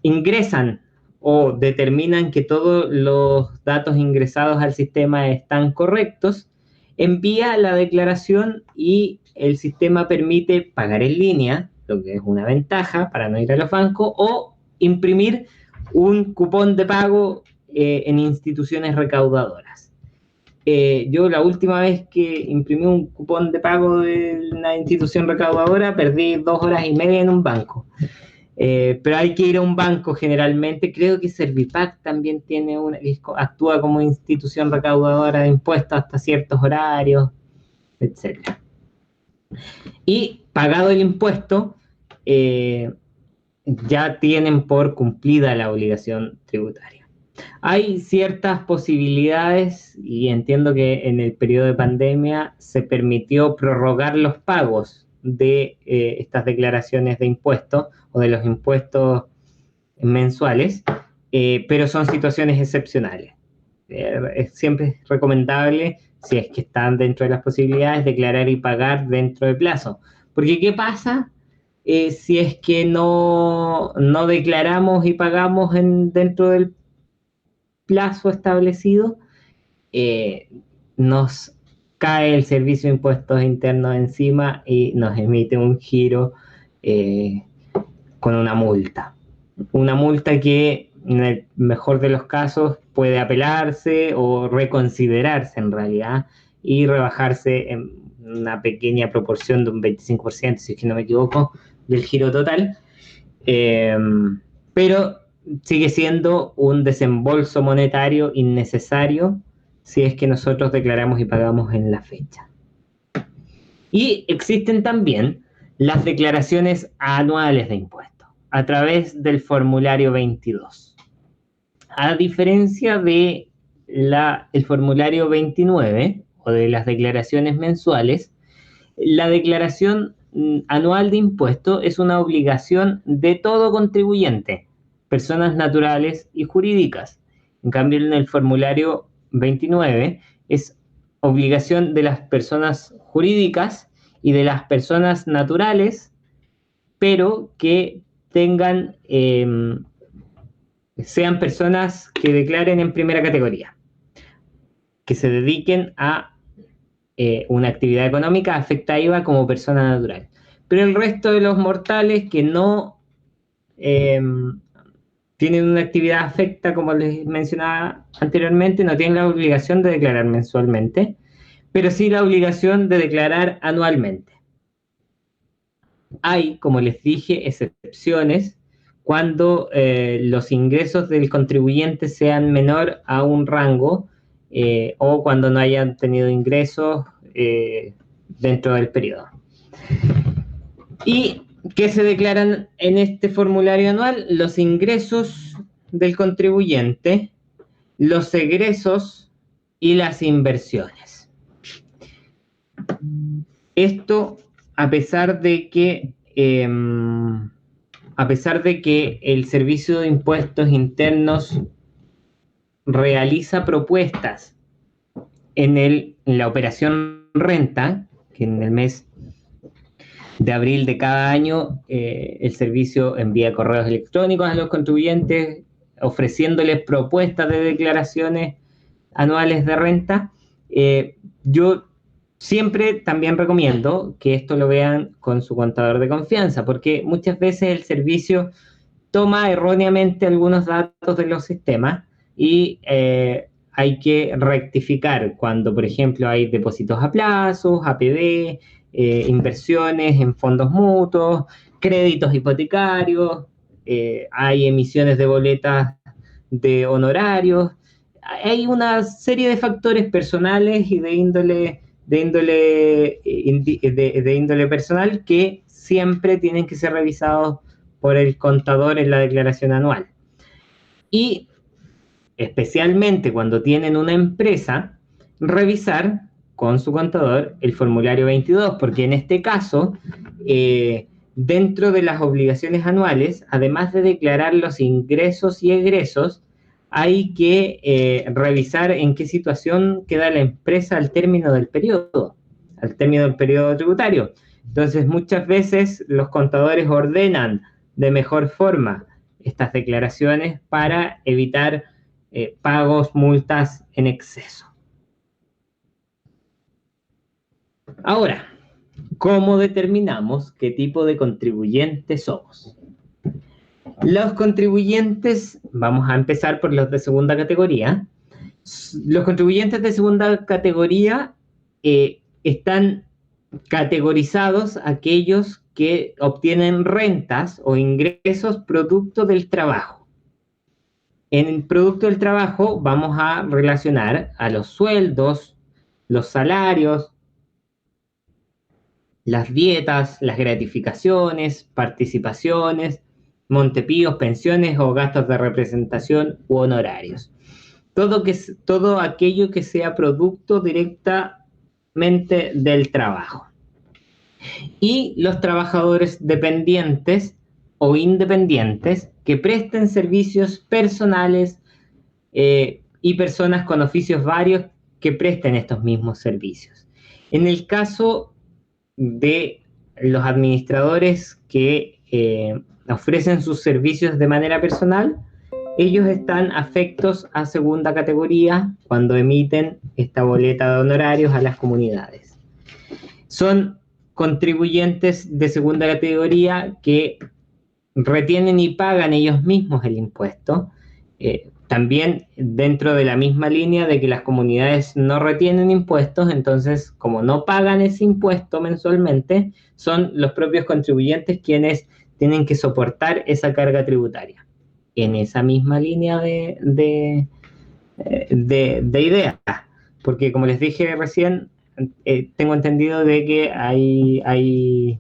ingresan o determinan que todos los datos ingresados al sistema están correctos, envía la declaración y el sistema permite pagar en línea, lo que es una ventaja para no ir a los bancos, o imprimir un cupón de pago en instituciones recaudadoras. Yo la última vez que imprimí un cupón de pago de una institución recaudadora perdí 2 horas y media en un banco. Pero hay que ir a un banco generalmente. Creo que Servipack también tiene actúa como institución recaudadora de impuestos hasta ciertos horarios, etc. Y pagado el impuesto, ya tienen por cumplida la obligación tributaria. Hay ciertas posibilidades y entiendo que en el periodo de pandemia se permitió prorrogar los pagos de estas declaraciones de impuestos o de los impuestos mensuales, pero son situaciones excepcionales. Siempre es recomendable, si es que están dentro de las posibilidades, declarar y pagar dentro de plazo. Porque ¿qué pasa si es que no declaramos y pagamos dentro del plazo establecido? Nos cae el Servicio de Impuestos Internos encima y nos emite un giro con una multa. Una multa que en el mejor de los casos puede apelarse o reconsiderarse en realidad y rebajarse en una pequeña proporción de un 25%, si es que no me equivoco, del giro total. Pero sigue siendo un desembolso monetario innecesario si es que nosotros declaramos y pagamos en la fecha. Y existen también las declaraciones anuales de impuestos a través del formulario 22. A diferencia de el formulario 29 o de las declaraciones mensuales, la declaración anual de impuestos es una obligación de todo contribuyente, personas naturales y jurídicas. En cambio, en el formulario 29 es obligación de las personas jurídicas y de las personas naturales, pero que tengan, sean personas que declaren en primera categoría, que se dediquen a una actividad económica afecta IVA como persona natural. Pero el resto de los mortales que no tienen una actividad afecta, como les mencionaba anteriormente, no tienen la obligación de declarar mensualmente, pero sí la obligación de declarar anualmente. Hay, como les dije, excepciones cuando los ingresos del contribuyente sean menor a un rango o cuando no hayan tenido ingresos dentro del periodo. ¿Y qué se declaran en este formulario anual? Los ingresos del contribuyente, los egresos y las inversiones. Esto a pesar de que el Servicio de Impuestos Internos realiza propuestas en la operación renta, que en el mes de abril de cada año el servicio envía correos electrónicos a los contribuyentes ofreciéndoles propuestas de declaraciones anuales de renta. Yo siempre también recomiendo que esto lo vean con su contador de confianza, porque muchas veces el servicio toma erróneamente algunos datos de los sistemas y hay que rectificar cuando, por ejemplo, hay depósitos a plazos, APB, inversiones en fondos mutuos, créditos hipotecarios, hay emisiones de boletas de honorarios. Hay una serie de factores personales y de índole personal que siempre tienen que ser revisados por el contador en la declaración anual. Y especialmente cuando tienen una empresa, revisar con su contador el formulario 22, porque en este caso, dentro de las obligaciones anuales, además de declarar los ingresos y egresos, hay que revisar en qué situación queda la empresa al término del periodo tributario. Entonces, muchas veces los contadores ordenan de mejor forma estas declaraciones para evitar pagos, multas en exceso. Ahora, ¿cómo determinamos qué tipo de contribuyente somos? Los contribuyentes, vamos a empezar por los de segunda categoría. Los contribuyentes de segunda categoría están categorizados aquellos que obtienen rentas o ingresos producto del trabajo. En el producto del trabajo vamos a relacionar a los sueldos, los salarios, las dietas, las gratificaciones, participaciones, montepíos, pensiones o gastos de representación u honorarios. Todo aquello que sea producto directamente del trabajo. Y los trabajadores dependientes o independientes que presten servicios personales y personas con oficios varios que presten estos mismos servicios. En el caso de los administradores que ofrecen sus servicios de manera personal, ellos están afectos a segunda categoría cuando emiten esta boleta de honorarios a las comunidades. Son contribuyentes de segunda categoría que retienen y pagan ellos mismos el impuesto, también dentro de la misma línea de que las comunidades no retienen impuestos, entonces como no pagan ese impuesto mensualmente, son los propios contribuyentes quienes tienen que soportar esa carga tributaria. En esa misma línea de ideas, porque como les dije recién, tengo entendido de que hay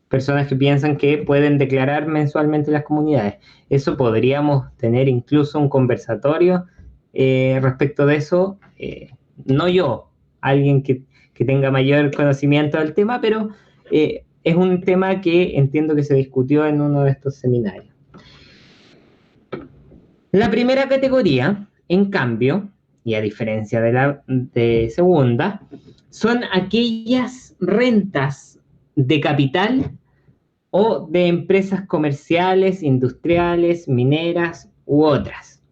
personas que piensan que pueden declarar mensualmente las comunidades. Eso podríamos tener incluso un conversatorio respecto de eso, no yo, alguien que tenga mayor conocimiento del tema, pero es un tema que entiendo que se discutió en uno de estos seminarios. La primera categoría, en cambio, y a diferencia de la de segunda, son aquellas rentas de capital o de empresas comerciales, industriales, mineras u otras.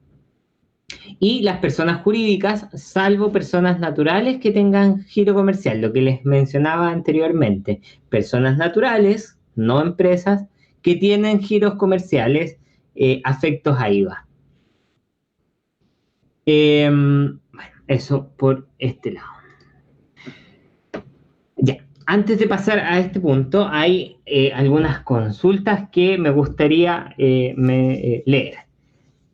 Y las personas jurídicas, salvo personas naturales que tengan giro comercial, lo que les mencionaba anteriormente. Personas naturales, no empresas, que tienen giros comerciales afectos a IVA. Bueno, eso por este lado. Ya, antes de pasar a este punto, hay algunas consultas que me gustaría leer.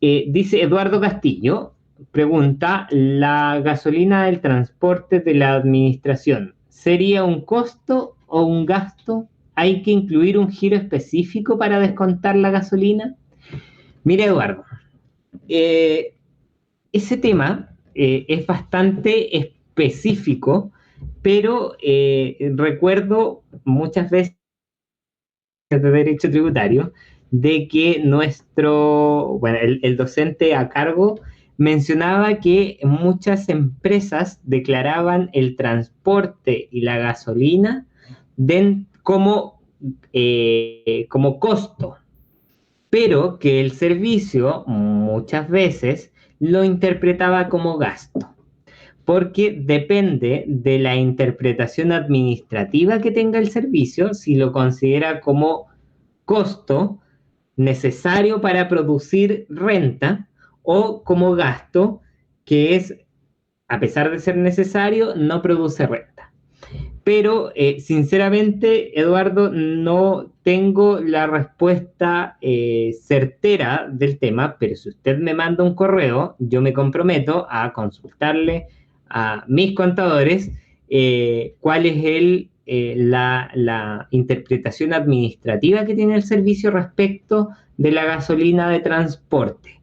Dice Eduardo Castillo, pregunta, ¿la gasolina del transporte de la administración sería un costo o un gasto? ¿Hay que incluir un giro específico para descontar la gasolina? Mira, Eduardo, ese tema es bastante específico, pero recuerdo muchas veces de derecho tributario de que el docente a cargo mencionaba que muchas empresas declaraban el transporte y la gasolina como costo, pero que el servicio muchas veces lo interpretaba como gasto, porque depende de la interpretación administrativa que tenga el servicio, si lo considera como costo necesario para producir renta o como gasto que es, a pesar de ser necesario, no produce renta. Pero sinceramente, Eduardo, no tengo la respuesta certera del tema, pero si usted me manda un correo, yo me comprometo a consultarle a mis contadores cuál es la interpretación administrativa que tiene el servicio respecto de la gasolina de transporte.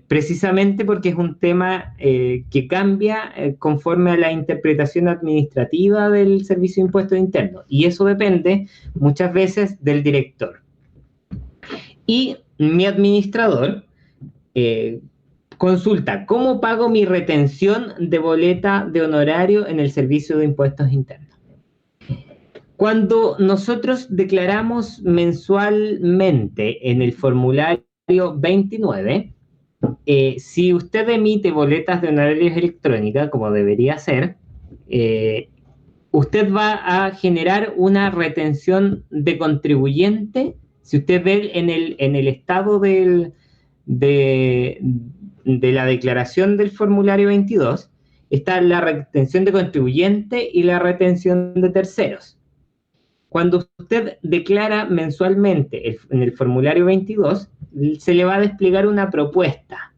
Precisamente porque es un tema que cambia conforme a la interpretación administrativa del Servicio de Impuestos Internos, y eso depende muchas veces del director. Y mi administrador consulta, ¿cómo pago mi retención de boleta de honorario en el Servicio de Impuestos Internos? Cuando nosotros declaramos mensualmente en el formulario 29, si usted emite boletas de honorarios electrónicas, como debería ser, usted va a generar una retención de contribuyente Si usted ve en el estado de la declaración del formulario 22, está la retención de contribuyente y la retención de terceros. Cuando usted declara mensualmente en el formulario 22, se le va a desplegar una propuesta.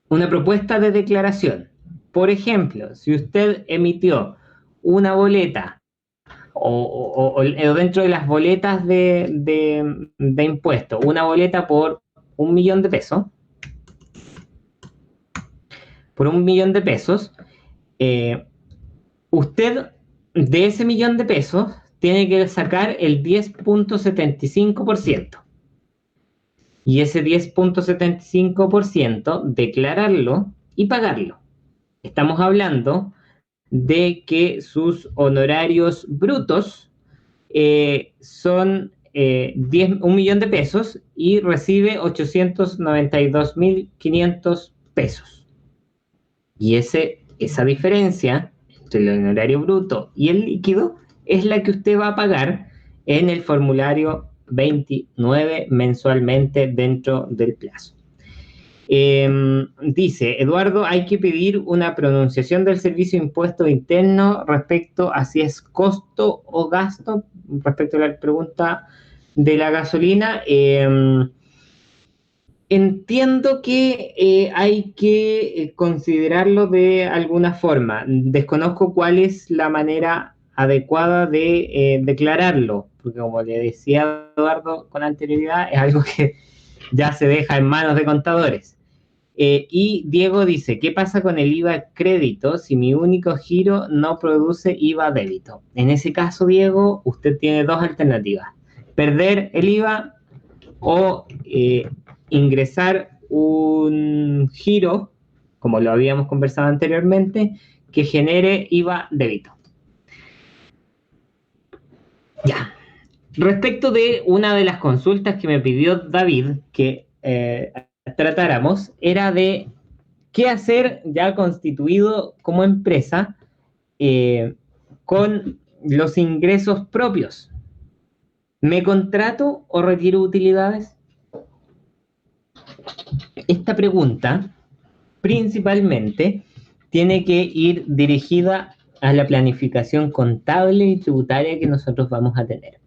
Una propuesta de declaración. Por ejemplo, si usted emitió una boleta o dentro de las boletas de impuestos, una boleta por 1.000.000 de pesos, usted de ese 1.000.000 de pesos tiene que sacar el 10.75%. Y ese 10.75% declararlo y pagarlo. Estamos hablando de que sus honorarios brutos son 1.000.000 de pesos y recibe 892.500 pesos. Y esa diferencia entre el honorario bruto y el líquido es la que usted va a pagar en el formulario 29 mensualmente dentro del plazo. Dice, Eduardo, hay que pedir una pronunciación del servicio de impuesto interno respecto a si es costo o gasto, respecto a la pregunta de la gasolina. Entiendo que hay que considerarlo de alguna forma. Desconozco cuál es la manera adecuada de declararlo, porque como le decía Eduardo con anterioridad, es algo que ya se deja en manos de contadores. Y Diego dice, ¿qué pasa con el IVA crédito si mi único giro no produce IVA débito? En ese caso, Diego, usted tiene dos alternativas. Perder el IVA o ingresar un giro, como lo habíamos conversado anteriormente, que genere IVA débito. Ya. Respecto de una de las consultas que me pidió David que tratáramos, era de qué hacer ya constituido como empresa con los ingresos propios. ¿Me contrato o retiro utilidades? Esta pregunta principalmente tiene que ir dirigida a la planificación contable y tributaria que nosotros vamos a tener.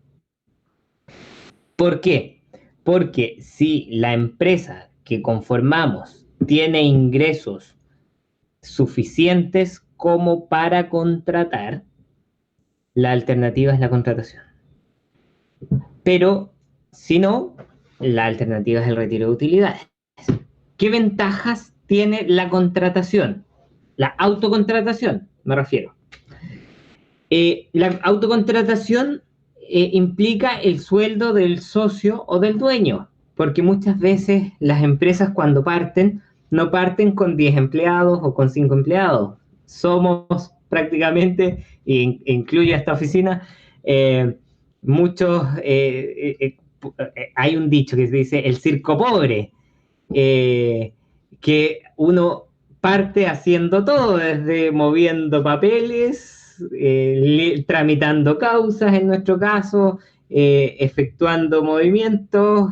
¿Por qué? Porque si la empresa que conformamos tiene ingresos suficientes como para contratar, la alternativa es la contratación. Pero si no, la alternativa es el retiro de utilidades. ¿Qué ventajas tiene la contratación? La autocontratación, me refiero. La autocontratación implica el sueldo del socio o del dueño, porque muchas veces las empresas cuando parten, no parten con 10 empleados o con 5 empleados. Somos prácticamente, incluye esta oficina, muchos, hay un dicho que se dice el circo pobre, que uno parte haciendo todo, desde moviendo papeles, tramitando causas en nuestro caso, efectuando movimientos,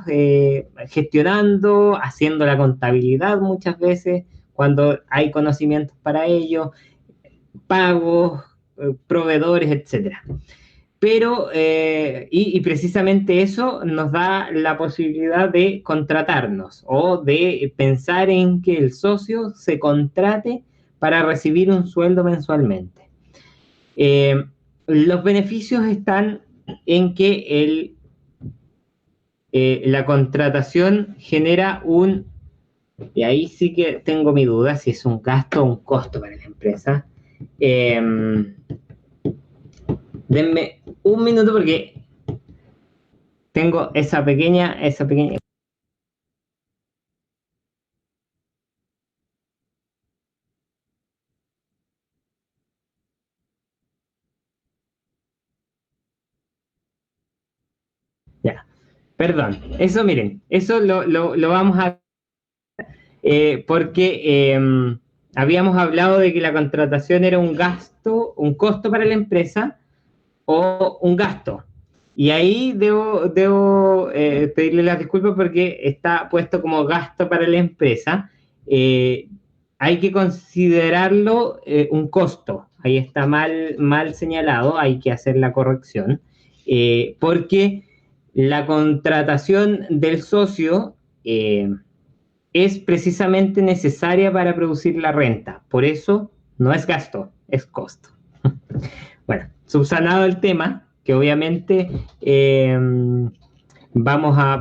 gestionando, haciendo la contabilidad muchas veces cuando hay conocimientos para ello, pagos, proveedores, etcétera. Pero, y precisamente eso nos da la posibilidad de contratarnos o de pensar en que el socio se contrate para recibir un sueldo mensualmente. Los beneficios están en que la contratación genera y ahí sí que tengo mi duda si es un gasto o un costo para la empresa. Denme un minuto porque tengo esa pequeña. Ya, perdón. Eso, miren, eso lo vamos a... porque habíamos hablado de que la contratación era un gasto, un costo para la empresa, o un gasto. Y ahí debo pedirle las disculpas porque está puesto como gasto para la empresa. Hay que considerarlo un costo. Ahí está mal señalado, hay que hacer la corrección. Porque la contratación del socio es precisamente necesaria para producir la renta. Por eso no es gasto, es costo. Bueno, subsanado el tema, que obviamente vamos a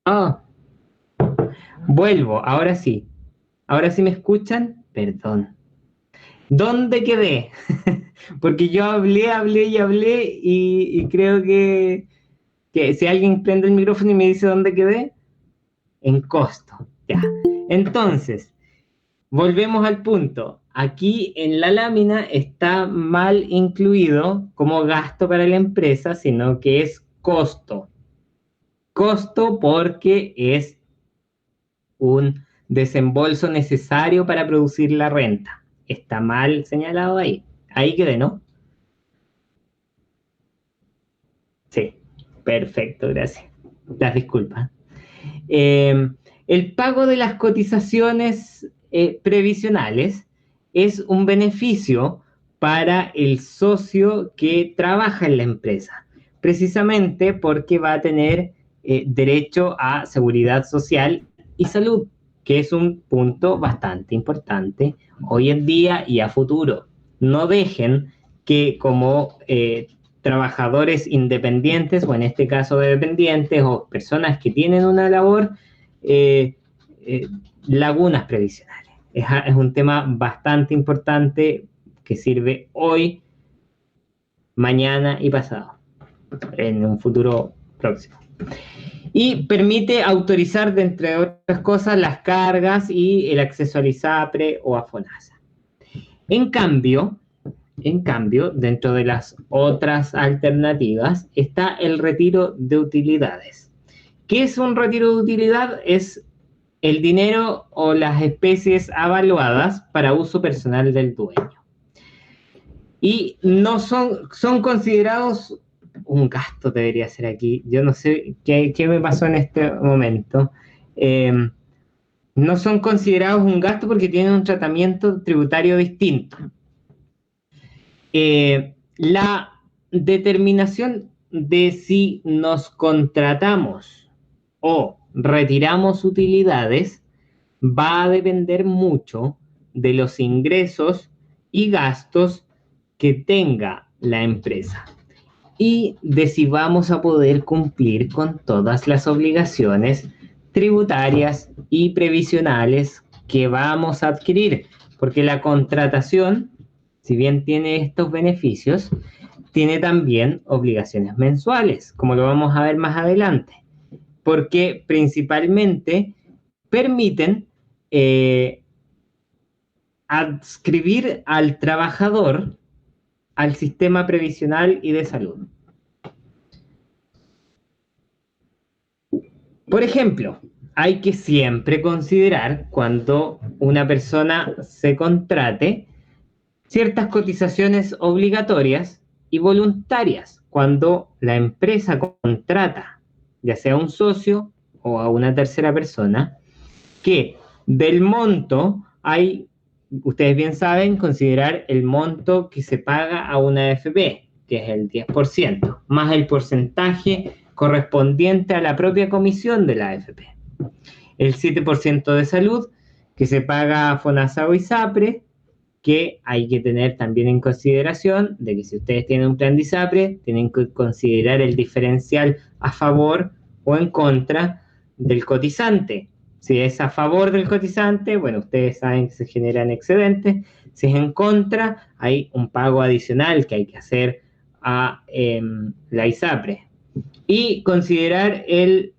Ah, vuelvo, ahora sí me escuchan, perdón. ¿Dónde quedé? Porque yo hablé y hablé y creo que si alguien prende el micrófono y me dice dónde quedé, en costo. Ya. Entonces, volvemos al punto. Aquí en la lámina está mal incluido como gasto para la empresa, sino que es costo. Costo porque es un desembolso necesario para producir la renta. Está mal señalado ahí. Ahí quedé, ¿no? Sí, perfecto, gracias. Las disculpas. Eh, el pago de las cotizaciones previsionales es un beneficio para el socio que trabaja en la empresa, precisamente porque va a tener derecho a seguridad social y salud, que es un punto bastante importante hoy en día y a futuro. No dejen que como trabajadores independientes, o en este caso dependientes, o personas que tienen una labor, eh, eh, lagunas previsionales. Es un tema bastante importante que sirve hoy, mañana y pasado, en un futuro próximo. Y permite autorizar, de entre otras cosas, las cargas y el acceso al ISAPRE o a FONASA. En cambio, dentro de las otras alternativas está el retiro de utilidades. ¿Qué es un retiro de utilidad? Es el dinero o las especies avaluadas para uso personal del dueño. Y no son considerados un gasto, debería ser aquí. Yo no sé qué me pasó en este momento. No son considerados un gasto porque tienen un tratamiento tributario distinto. La determinación de si nos contratamos o retiramos utilidades va a depender mucho de los ingresos y gastos que tenga la empresa y de si vamos a poder cumplir con todas las obligaciones tributarias y previsionales que vamos a adquirir, porque la contratación, si bien tiene estos beneficios, tiene también obligaciones mensuales, como lo vamos a ver más adelante, porque principalmente permiten adscribir al trabajador al sistema previsional y de salud. Por ejemplo, hay que siempre considerar cuando una persona se contrate ciertas cotizaciones obligatorias y voluntarias cuando la empresa contrata, ya sea a un socio o a una tercera persona, que del monto hay, ustedes bien saben, considerar el monto que se paga a una AFP, que es el 10%, más el porcentaje correspondiente a la propia comisión de la AFP. El 7% de salud que se paga a FONASA o ISAPRE, que hay que tener también en consideración de que si ustedes tienen un plan de ISAPRE, tienen que considerar el diferencial a favor o en contra del cotizante. Si es a favor del cotizante, bueno, ustedes saben que se generan excedentes. Si es en contra, hay un pago adicional que hay que hacer a la ISAPRE. Y considerar el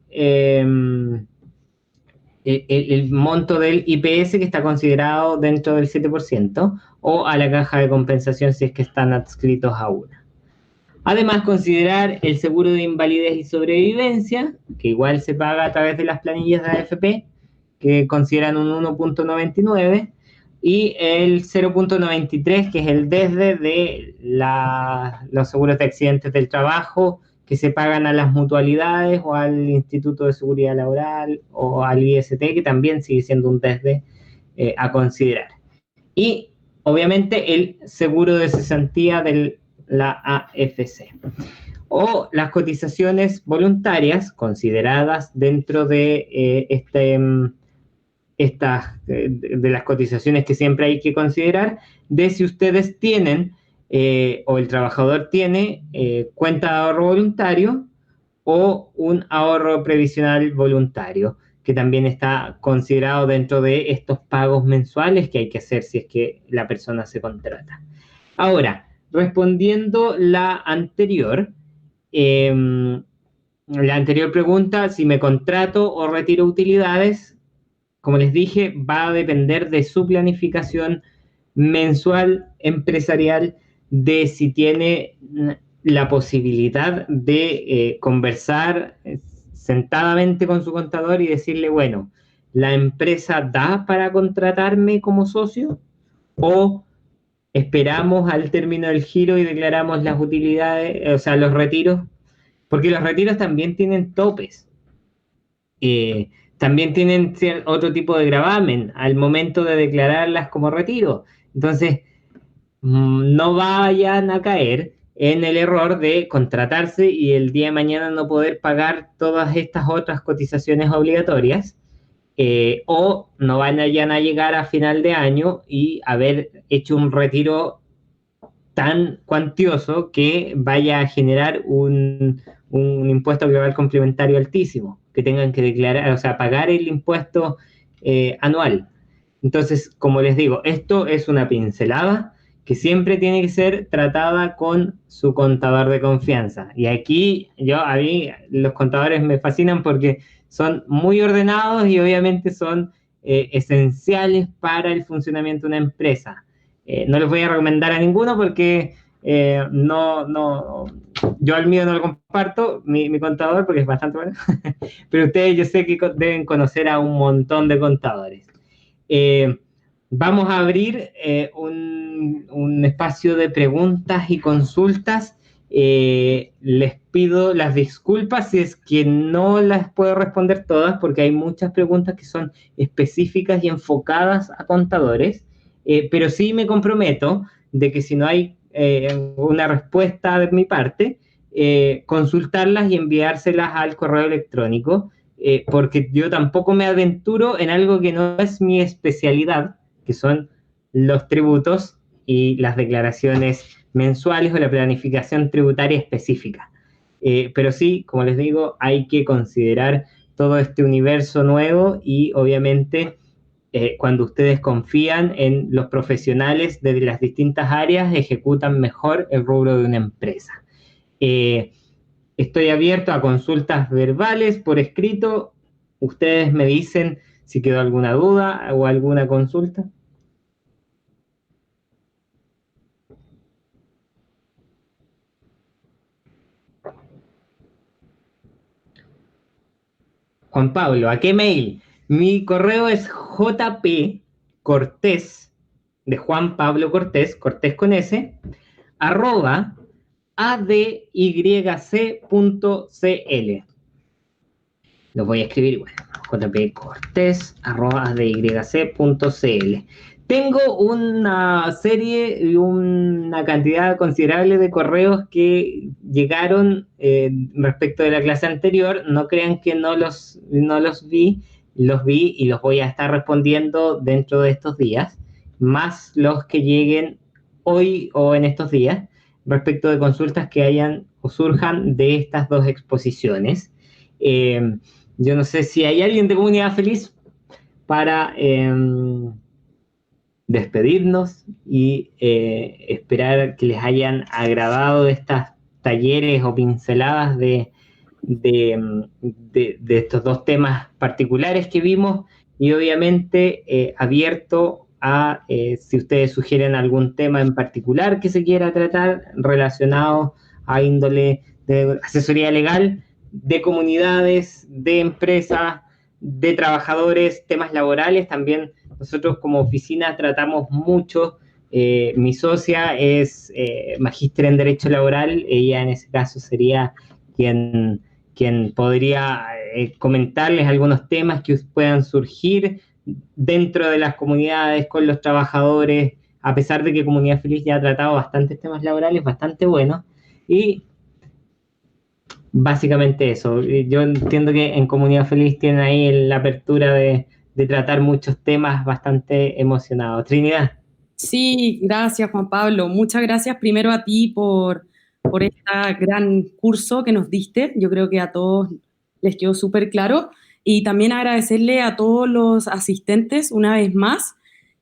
monto del IPS que está considerado dentro del 7% o a la caja de compensación si es que están adscritos a una. Además, considerar el seguro de invalidez y sobrevivencia, que igual se paga a través de las planillas de AFP, que consideran un 1.99, y el 0.93, que es el desde de los seguros de accidentes del trabajo, que se pagan a las mutualidades o al Instituto de Seguridad Laboral o al IST, que también sigue siendo un desde a considerar. Y, obviamente, el seguro de cesantía de la AFC. O las cotizaciones voluntarias consideradas dentro de de las cotizaciones que siempre hay que considerar, de si ustedes tienen o el trabajador tiene cuenta de ahorro voluntario o un ahorro previsional voluntario, que también está considerado dentro de estos pagos mensuales que hay que hacer si es que la persona se contrata. Ahora, respondiendo la anterior pregunta, si me contrato o retiro utilidades, como les dije, va a depender de su planificación mensual empresarial, de si tiene la posibilidad de conversar sentadamente con su contador y decirle, bueno, ¿la empresa da para contratarme como socio? ¿O esperamos al término del giro y declaramos las utilidades, o sea, los retiros? Porque los retiros también tienen topes. También tienen otro tipo de gravamen al momento de declararlas como retiro. Entonces, no vayan a caer en el error de contratarse y el día de mañana no poder pagar todas estas otras cotizaciones obligatorias, o no vayan a llegar a final de año y haber hecho un retiro tan cuantioso que vaya a generar un impuesto global complementario altísimo, que tengan que declarar, o sea, pagar el impuesto anual. Entonces, como les digo, esto es una pincelada que siempre tiene que ser tratada con su contador de confianza. Y aquí a mí los contadores me fascinan porque son muy ordenados y obviamente son esenciales para el funcionamiento de una empresa. No les voy a recomendar a ninguno porque yo al mío no lo comparto, mi contador, porque es bastante bueno, pero ustedes yo sé que deben conocer a un montón de contadores. Vamos a abrir un espacio de preguntas y consultas. Les pido las disculpas si es que no las puedo responder todas, porque hay muchas preguntas que son específicas y enfocadas a contadores, pero sí me comprometo de que si no hay una respuesta de mi parte, consultarlas y enviárselas al correo electrónico, porque yo tampoco me aventuro en algo que no es mi especialidad, que son los tributos y las declaraciones mensuales o la planificación tributaria específica. Pero sí, como les digo, hay que considerar todo este universo nuevo y obviamente cuando ustedes confían en los profesionales de las distintas áreas, ejecutan mejor el rubro de una empresa. Estoy abierto a consultas verbales por escrito. Ustedes me dicen si quedó alguna duda o alguna consulta. Juan Pablo, ¿a qué mail? Mi correo es jpcortés, de Juan Pablo Cortés, Cortés con S, @adyc.cl. Lo voy a escribir igual, jpcortés@adyc.cl. Tengo una serie y una cantidad considerable de correos que llegaron respecto de la clase anterior. No crean que no los vi. los vi y los voy a estar respondiendo dentro de estos días, más los que lleguen hoy o en estos días, respecto de consultas que hayan o surjan de estas dos exposiciones. Yo no sé si hay alguien de Comunidad Feliz para despedirnos y esperar que les hayan agradado estas talleres o pinceladas de estos dos temas particulares que vimos, y obviamente abierto a si ustedes sugieren algún tema en particular que se quiera tratar relacionado a índole de asesoría legal, de comunidades, de empresas, de trabajadores, temas laborales. También nosotros como oficina tratamos mucho. Mi socia es magíster en Derecho Laboral, ella en ese caso sería quien podría comentarles algunos temas que puedan surgir dentro de las comunidades, con los trabajadores, a pesar de que Comunidad Feliz ya ha tratado bastantes temas laborales, bastante buenos, y básicamente eso. Yo entiendo que en Comunidad Feliz tienen ahí la apertura de tratar muchos temas bastante emocionados. Trinidad. Sí, gracias Juan Pablo. Muchas gracias primero a ti por este gran curso que nos diste. Yo creo que a todos les quedó súper claro. Y también agradecerle a todos los asistentes una vez más.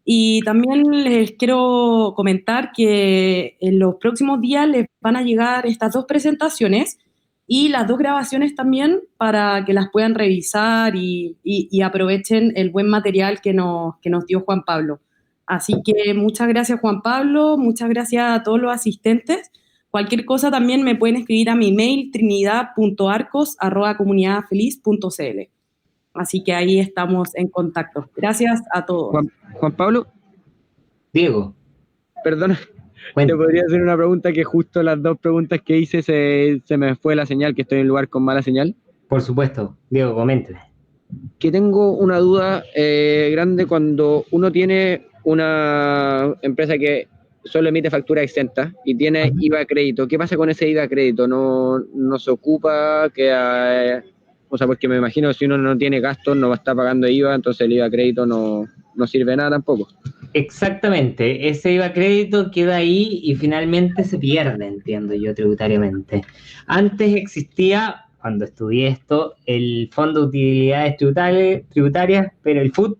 Y también les quiero comentar que en los próximos días les van a llegar estas dos presentaciones y las dos grabaciones también para que las puedan revisar y aprovechen el buen material que nos dio Juan Pablo. Así que muchas gracias Juan Pablo, muchas gracias a todos los asistentes. Cualquier cosa también me pueden escribir a mi mail trinidad.arcos@comunidadfeliz.cl. Así que ahí estamos en contacto. Gracias a todos. Juan Pablo. Diego. Perdona, Cuéntame. te podría hacer una pregunta que justo las dos preguntas que hice se me fue la señal, que estoy en un lugar con mala señal. Por supuesto, Diego, coménteme. Que tengo una duda grande cuando uno tiene una empresa que solo emite factura exenta y tiene IVA a crédito. ¿Qué pasa con ese IVA a crédito? ¿No se ocupa? O sea, porque me imagino que si uno no tiene gastos no va a estar pagando IVA, entonces el IVA a crédito no sirve de nada tampoco. Exactamente, ese IVA a crédito queda ahí y finalmente se pierde, entiendo yo, tributariamente. Antes existía, cuando estudié esto, el Fondo de Utilidades Tributarias, pero el FUT,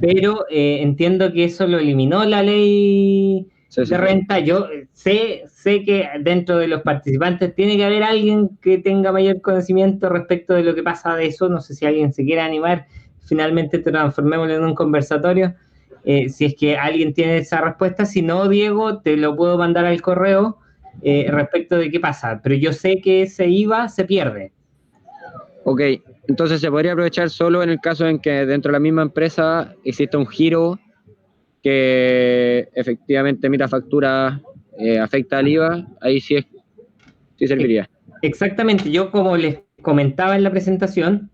pero entiendo que eso lo eliminó la ley de renta. Yo sé que dentro de los participantes tiene que haber alguien que tenga mayor conocimiento respecto de lo que pasa de eso. No sé si alguien se quiere animar, finalmente transformémoslo en un conversatorio. Si es que alguien tiene esa respuesta, si no, Diego, te lo puedo mandar al correo respecto de qué pasa, pero yo sé que ese IVA se pierde. Ok, entonces se podría aprovechar solo en el caso en que dentro de la misma empresa exista un giro que efectivamente emita factura, afecta al IVA, ahí sí serviría. Exactamente, yo como les comentaba en la presentación,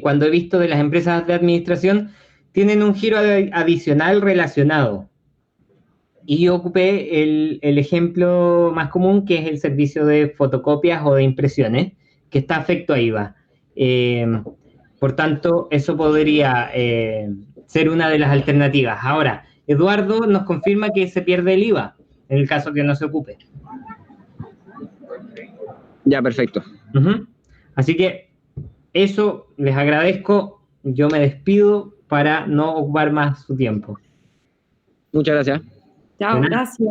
cuando he visto de las empresas de administración, tienen un giro adicional relacionado. Y yo ocupé el ejemplo más común, que es el servicio de fotocopias o de impresiones, que está afecto a IVA. Por tanto, eso podría ser una de las alternativas. Ahora, Eduardo nos confirma que se pierde el IVA, en el caso que no se ocupe. Ya, perfecto. Así que eso, les agradezco. Yo me despido para no ocupar más su tiempo. Muchas gracias. Chao, gracias.